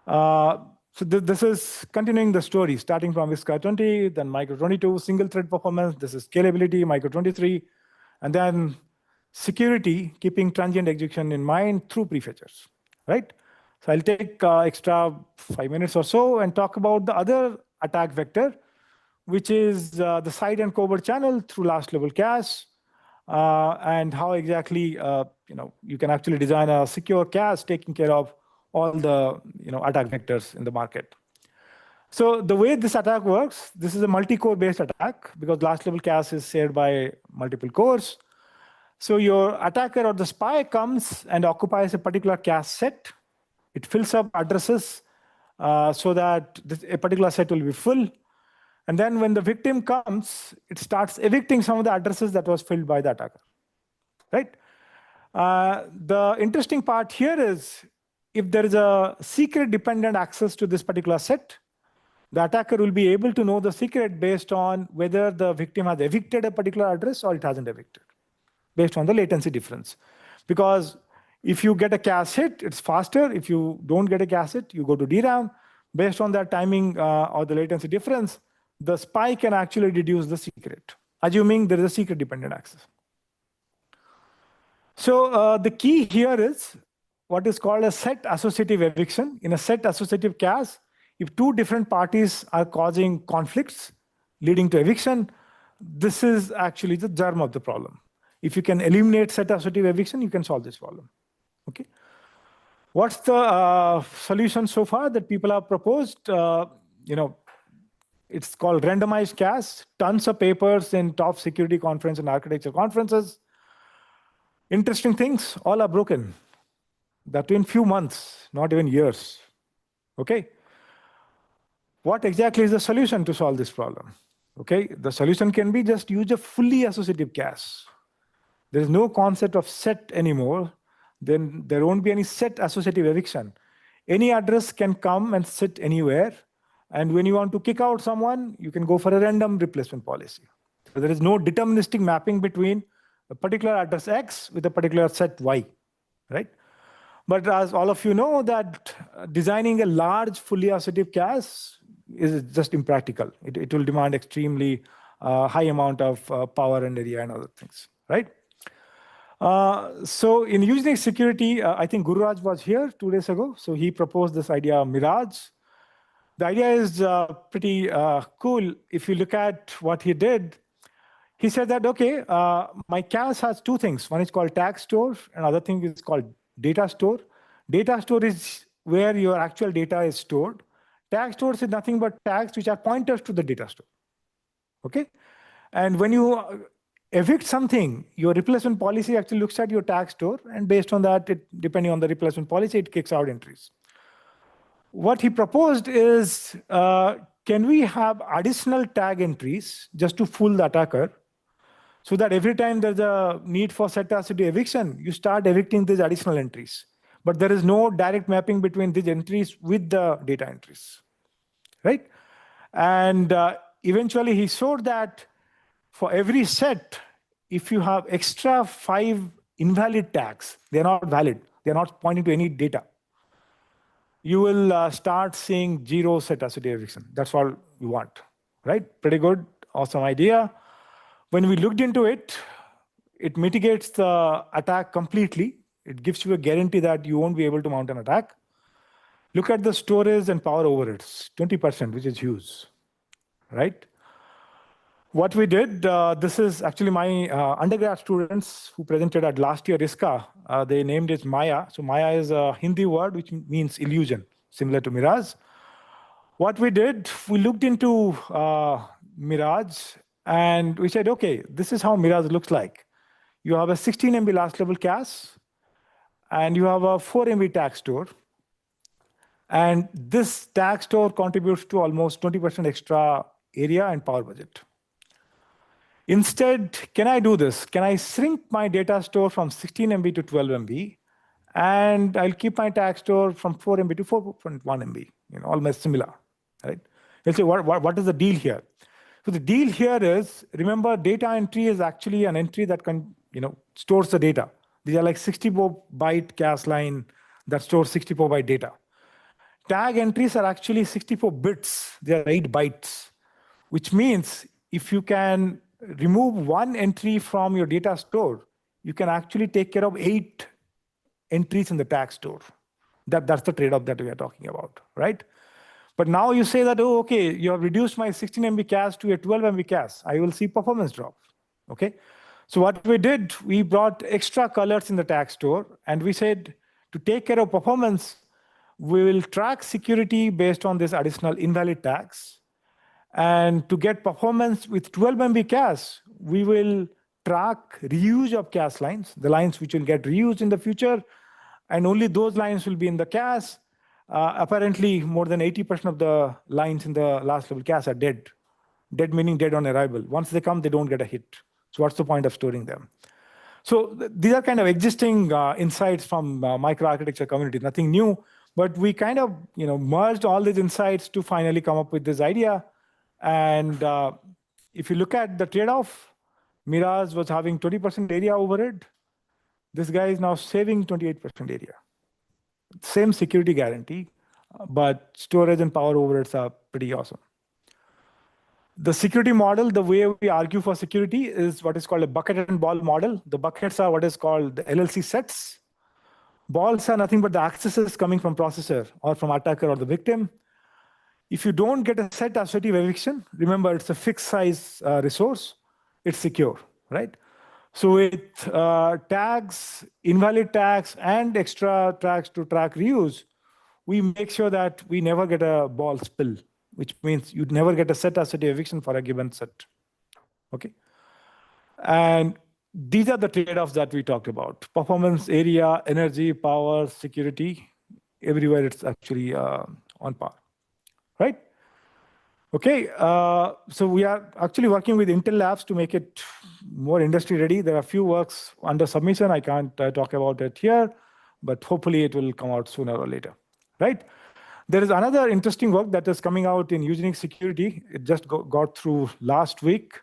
So this is continuing the story, starting from Visca 20, then Micro 22, single thread performance, this is scalability, Micro 23, and then security, keeping transient execution in mind through prefetchers, right? So I'll take extra 5 minutes or so and talk about the other attack vector, which is the side and covert channel through last level cache, and how exactly you can actually design a secure cache taking care of all the attack vectors in the market. So the way this attack works, this is a multi-core based attack because last level cache is shared by multiple cores. So your attacker or the spy comes and occupies a particular cache set. It fills up addresses so that a particular set will be full. And then when the victim comes, it starts evicting some of the addresses that was filled by the attacker, right? The interesting part here is if there is a secret dependent access to this particular set, the attacker will be able to know the secret based on whether the victim has evicted a particular address or it hasn't evicted, based on the latency difference. Because if you get a cache hit, it's faster. If you don't get a cache hit, you go to DRAM. Based on that timing or the latency difference, the spy can actually deduce the secret, assuming there is a secret dependent access. So the key here is what is called a set associative eviction. In a set associative case, if two different parties are causing conflicts leading to eviction, this is actually the germ of the problem. If you can eliminate set associative eviction, you can solve this problem. Okay. What's the solution so far that people have proposed? It's called randomized case. Tons of papers in top security conference and architecture conferences. Interesting things, all are broken. That in few months, not even years. Okay. What exactly is the solution to solve this problem? Okay, the solution can be just use a fully associative case. There is no concept of set anymore. Then there won't be any set associative eviction. Any address can come and sit anywhere. And when you want to kick out someone, you can go for a random replacement policy. So there is no deterministic mapping between a particular address X with a particular set Y, right? But as all of you know, that designing a large fully associative case is just impractical. It will demand extremely high amount of power and area and other things, right? So in using security, I think Gururaj was here 2 days ago. So he proposed this idea of Mirage. The idea is pretty cool. If you look at what he did, he said that, okay, my case has two things. One is called tag store, and other thing is called data store. Data store is where your actual data is stored. Tag stores is nothing but tags which are pointers to the data store. Okay? And when you evict something, your replacement policy actually looks at your tag store, and based on that, depending on the replacement policy, it kicks out entries. What he proposed is, can we have additional tag entries just to fool the attacker, so that every time there's a need for set associative eviction, you start evicting these additional entries. But there is no direct mapping between these entries with the data entries, right? And eventually he showed that for every set, if you have extra 5 invalid tags, they're not valid, they're not pointing to any data, you will start seeing 0 set associative eviction. That's all you want, right? Pretty good, awesome idea. When we looked into it, it mitigates the attack completely. It gives you a guarantee that you won't be able to mount an attack. Look at the storage and power overheads, 20%, which is huge, right? What we did, this is actually my undergrad students who presented at last year ISCA. They named it Maya. So Maya is a Hindi word which means illusion, similar to Mirage. What we did, we looked into Mirage and we said, okay, this is how Mirage looks like. You have a 16 MB last level cache, and you have a 4 MB tag store. And this tag store contributes to almost 20% extra area and power budget. Instead, can I do this? Can I shrink my data store from 16 MB to 12 MB? And I'll keep my tag store from 4 MB to 4.1 MB, almost similar, right? You'll say, what is the deal here? So the deal here is, remember, data entry is actually an entry that can, stores the data. These are like 64-byte cache line that stores 64-byte data. Tag entries are actually 64 bits. They are 8 bytes, which means if you can remove one entry from your data store, you can actually take care of 8 entries in the tag store. That's the trade-off that we are talking about, right? But now you say that, oh, okay, you have reduced my 16 MB cache to a 12 MB cache. I will see performance drop, okay? So what we did, we brought extra colors in the tag store, and we said, to take care of performance, we will track security based on this additional invalid tags. And to get performance with 12 MB cache, we will track reuse of cache lines, the lines which will get reused in the future, and only those lines will be in the cache. Apparently, more than 80% of the lines in the last level cache are dead. Dead meaning dead on arrival. Once they come, they don't get a hit. So what's the point of storing them? So these are kind of existing insights from microarchitecture community, nothing new, but we kind of merged all these insights to finally come up with this idea. And if you look at the trade-off, Mirage was having 20% area overhead. This guy is now saving 28% area. Same security guarantee, but storage and power overheads are pretty awesome. The security model, the way we argue for security is what is called a bucket and ball model. The buckets are what is called the LLC sets. Balls are nothing but the accesses coming from processor or from attacker or the victim. If you don't get a set associative eviction, remember it's a fixed size resource, it's secure, right? So with tags, invalid tags, and extra tags to track reuse, we make sure that we never get a ball spill, which means you'd never get a set associative eviction for a given set, okay? And these are the trade-offs that we talked about: performance, area, energy, power, security. Everywhere it's actually on par, right? Okay, so we are actually working with Intel Labs to make it more industry ready. There are a few works under submission. I can't talk about it here, but hopefully it will come out sooner or later, right? There is another interesting work that is coming out in Unique Security. It just got through last week.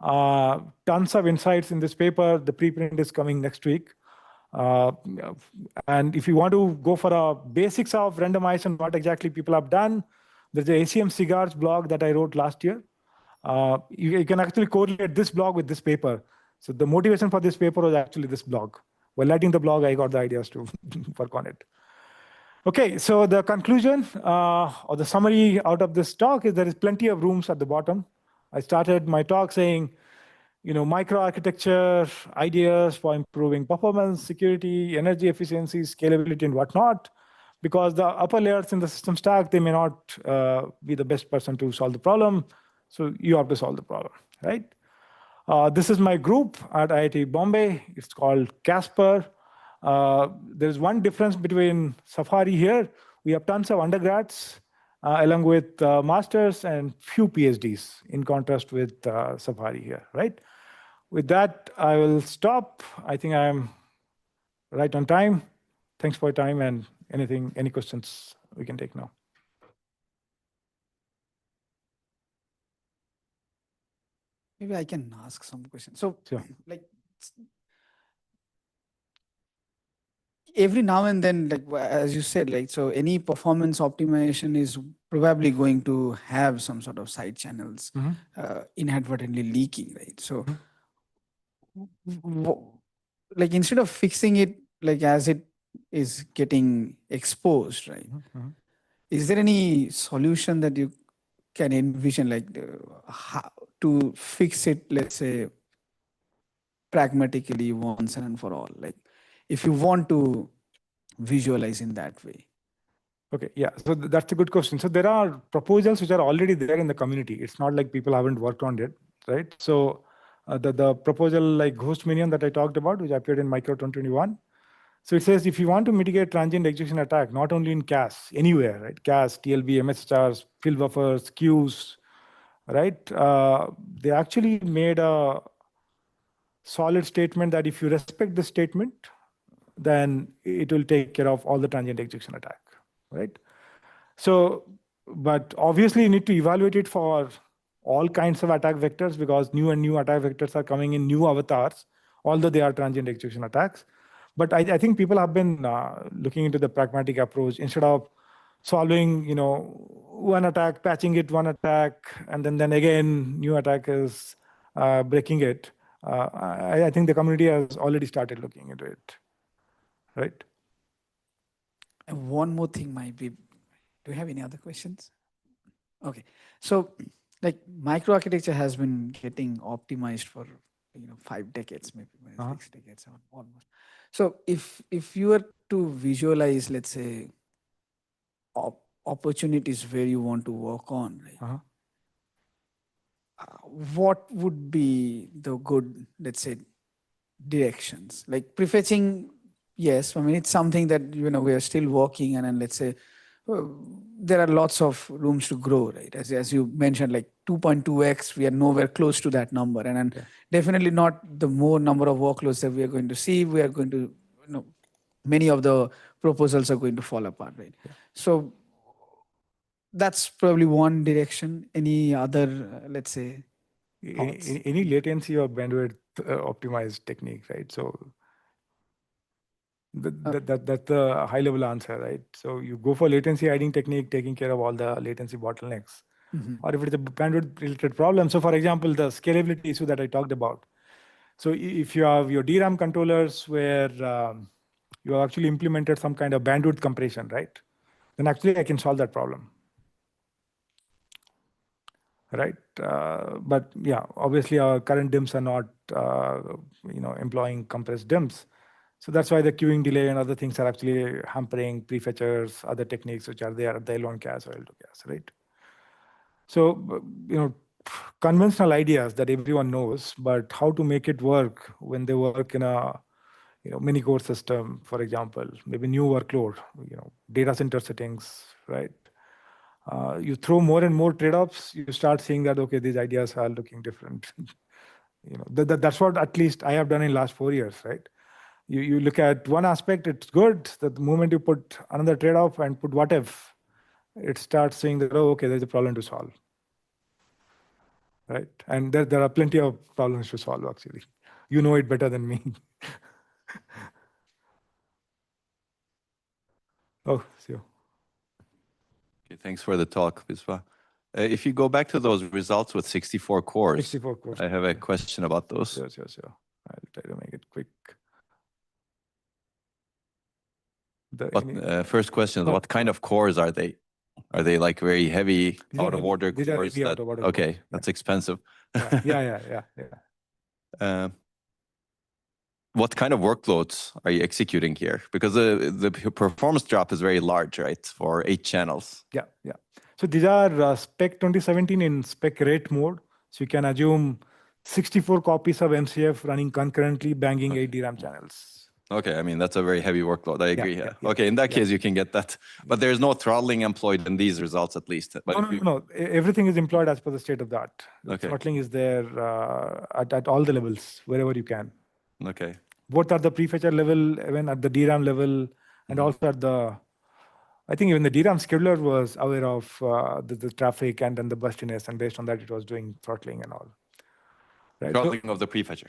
Tons of insights in this paper. The preprint is coming next week. And if you want to go for a basics of randomized and what exactly people have done, there's the ACM Cigars blog that I wrote last year. You can actually correlate this blog with this paper. So the motivation for this paper was actually this blog. While writing the blog, I got the ideas to work on it. Okay, so the conclusion or the summary out of this talk is there is plenty of rooms at the bottom. I started my talk saying, microarchitecture, ideas for improving performance, security, energy efficiency, scalability, and whatnot. Because the upper layers in the system stack, they may not be the best person to solve the problem. So you have to solve the problem, right? This is my group at IIT Bombay. It's called Casper. There's one difference between Safari here. We have tons of undergrads along with masters and few PhDs in contrast with Safari here, right? With that, I will stop. I think I'm right on time. Thanks for your time, and any questions we can take now. Maybe I can ask some questions. So, Sure. like, every now and then, like as you said, like, so any performance optimization is probably going to have some sort of side channels inadvertently leaking, right? So, like, instead of fixing it, like as it is getting exposed, right? Is there any solution that you can envision, like how to fix it, let's say, pragmatically once and for all? Like, if you want to visualize in that way. Okay, yeah, so that's a good question. So there are proposals which are already there in the community. It's not like people haven't worked on it, right? So the proposal like Ghost Minion that I talked about, which appeared in Micro 2021. So it says if you want to mitigate transient execution attack, not only in CAS, anywhere, right? CAS, TLB, MSHRs, fill buffers, queues, right? They actually made a solid statement that if you respect the statement, then it will take care of all the transient execution attack, right? So, but obviously you need to evaluate it for all kinds of attack vectors because new and new attack vectors are coming in new avatars, although they are transient execution attacks. But I think people have been looking into the pragmatic approach instead of solving, one attack, patching it, one attack, and then again, new attack is breaking it. I think the community has already started looking into it, right? And one more thing might be, do you have any other questions? Okay, so like microarchitecture has been getting optimized for 5 decades, maybe 6 decades, almost. So if you were to visualize, let's say, opportunities where you want to work on, right? What would be the good, let's say, directions? Like prefetching, yes, I mean, it's something that we are still working, and then let's say there are lots of rooms to grow, right? As you mentioned, like 2.2x, we are nowhere close to that number, and definitely not the more number of workloads that we are going to see. We are going to, many of the proposals are going to fall apart, right? So that's probably one direction. Any other, let's say, any latency or bandwidth optimized technique, right? So that's the high level answer, right? So you go for latency hiding technique, taking care of all the latency bottlenecks. Or if it's a bandwidth related problem. So for example, the scalability issue that I talked about. So if you have your DRAM controllers where you have actually implemented some kind of bandwidth compression, right? Then actually I can solve that problem. Right, but yeah, obviously our current DIMMs are not, employing compressed DIMMs, so that's why the queuing delay and other things are actually hampering prefetchers, other techniques which are there at the L1 CAS or L2 CAS, right? So conventional ideas that everyone knows, but how to make it work when they work in a mini core system, for example, maybe new workload, data center settings, right? You throw more and more trade-offs, you start seeing that, okay, these ideas are looking different. That's what at least I have done in last 4 years, right? You look at one aspect, it's good. That the moment you put another trade-off and put what if, it starts saying that, oh, okay, there's a problem to solve. Right? And there are plenty of problems to solve, actually. You know it better than me. Oh, so. Okay, thanks for the talk, Biswa. If you go back to those results with 64 cores, 64 cores. I have a question about those. Sure. I'll try to make it quick. First question is, what kind of cores are they? Are they like very heavy, out of order These are cores? heavy out of order Okay, cores. that's expensive. Yeah. What kind of workloads are you executing here? Because the performance drop is very large, right, for 8 channels. Yeah. So these are spec 2017 in spec rate mode. So you can assume 64 copies of MCF running concurrently, banging 8 DRAM channels. Okay, I mean, that's a very heavy workload. I agree. Yeah. Okay, in that case, you can get that. But there's no throttling employed in these results, at least. But No. Everything is employed as per the state of the art. Okay. Throttling is there at all the levels, wherever you can. Okay. Both at the prefetcher level, even at the DRAM level, and also at the, I think even the DRAM scheduler was aware of the traffic and then the burstiness, and based on that, it was doing throttling and all. Right? Throttling of the prefetcher?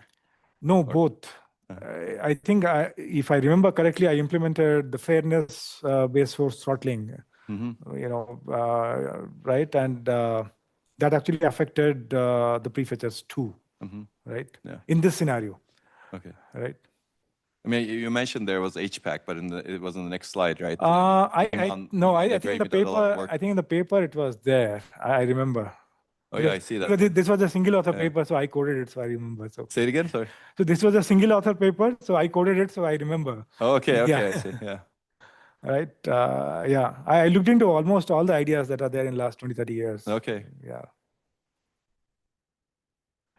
No, both. I think, if I remember correctly, I implemented the fairness based source throttling, right? And that actually affected the prefetchers too, right? Yeah. In this scenario. Okay. Right. I mean, you mentioned there was HPAC, but it was in the next slide, right? I think in the paper. I think in the paper it was there. I remember. Oh yeah, I see that. This was a single author paper, so I coded it, so I remember. So say it again, sorry. So this was a single author paper, so I coded it, so I remember. Oh, okay, I see. Yeah. Right. Yeah. I looked into almost all the ideas that are there in last 20, 30 years. Okay. Yeah.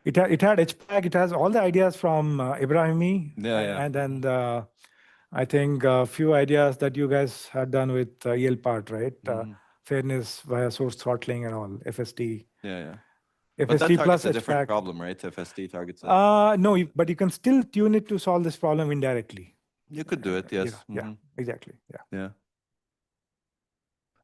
It had HPAC. It has all the ideas from Ibrahimi. Yeah. And then I think a few ideas that you guys had done with ELPart, right? Fairness via source throttling and all, FST. Yeah. FST but that plus a different HPAC. problem, right? FST targets. No, but you can still tune it to solve this problem indirectly. You could do it, yes. Yeah, exactly. Yeah.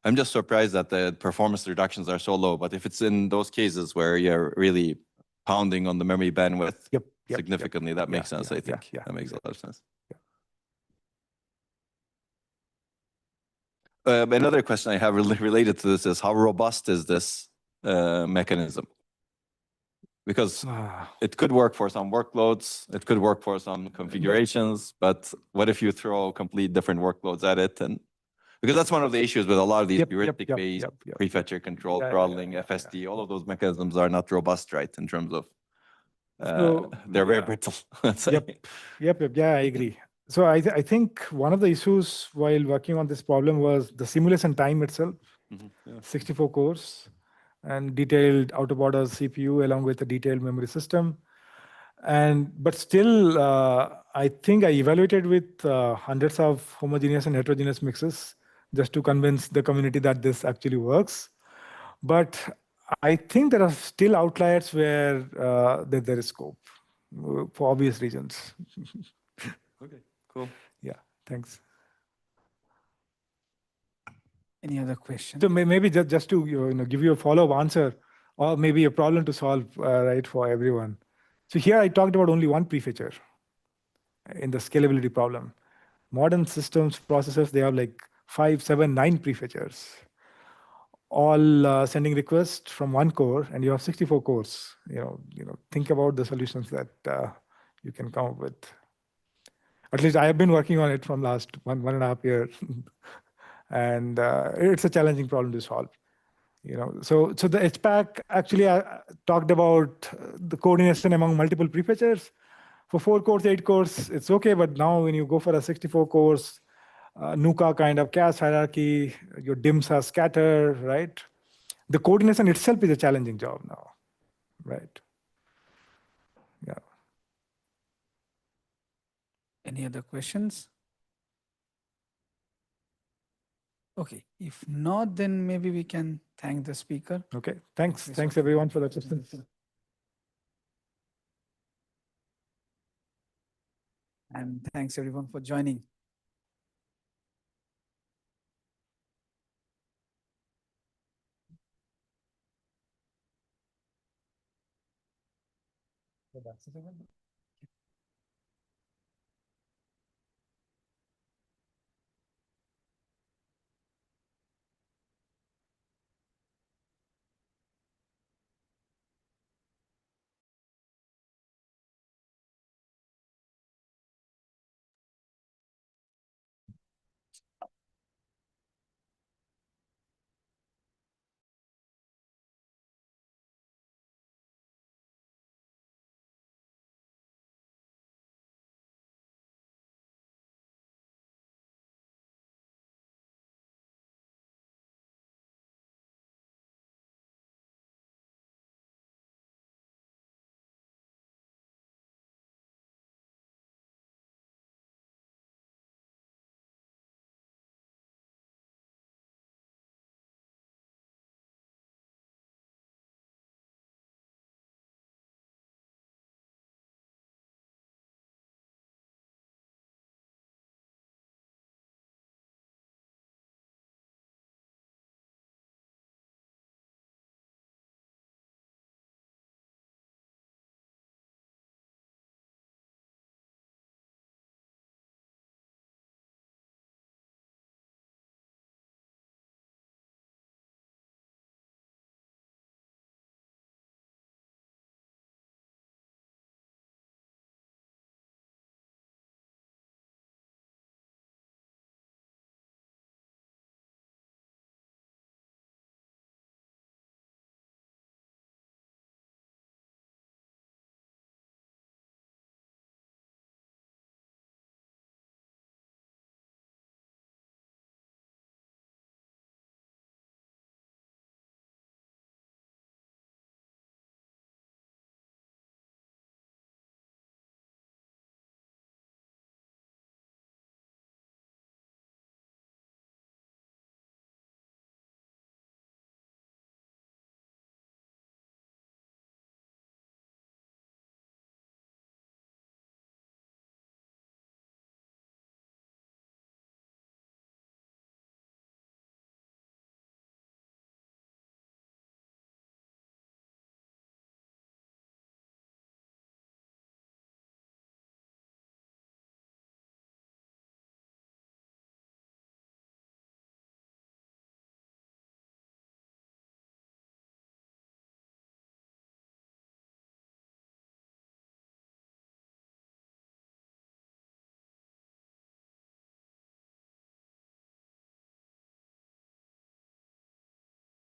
I'm just surprised that the performance reductions are so low, but if it's in those cases where you're really pounding on the memory bandwidth significantly, that makes sense, I think. That makes a lot of sense. Another question I have related to this is, how robust is this mechanism? Because it could work for some workloads, it could work for some configurations, but what if you throw complete different workloads at it? And because that's one of the issues with a lot of these heuristic-based prefetcher control, throttling, FST, all of those mechanisms are not robust, right? In terms of they're very brittle. Yeah, I agree. So I think one of the issues while working on this problem was the simulation time itself, 64 cores and detailed out-of-order CPU along with a detailed memory system. But still, I think I evaluated with hundreds of homogeneous and heterogeneous mixes just to convince the community that this actually works. But I think there are still outliers where there is scope for obvious reasons. Okay, cool. Yeah, thanks. Any other questions? So maybe just to give you a follow-up answer, or maybe a problem to solve, right, for everyone. So here I talked about only one prefetcher in the scalability problem. Modern systems, processors, they have like 5, 7, 9 prefetchers, all sending requests from one core, and you have 64 cores. Think about the solutions that you can come up with. At least I have been working on it from last one and a half year. And it's a challenging problem to solve. So the HPAC actually talked about the coordination among multiple prefetchers. For 4 cores, 8 cores, it's okay. But now when you go for a 64 cores, NUCA kind of cache hierarchy, your DIMs are scattered, right? The coordination itself is a challenging job now, right? Yeah. Any other questions? Okay, if not, then maybe we can thank the speaker. Okay, thanks. Thanks everyone for the questions. And thanks everyone for joining. So that's it.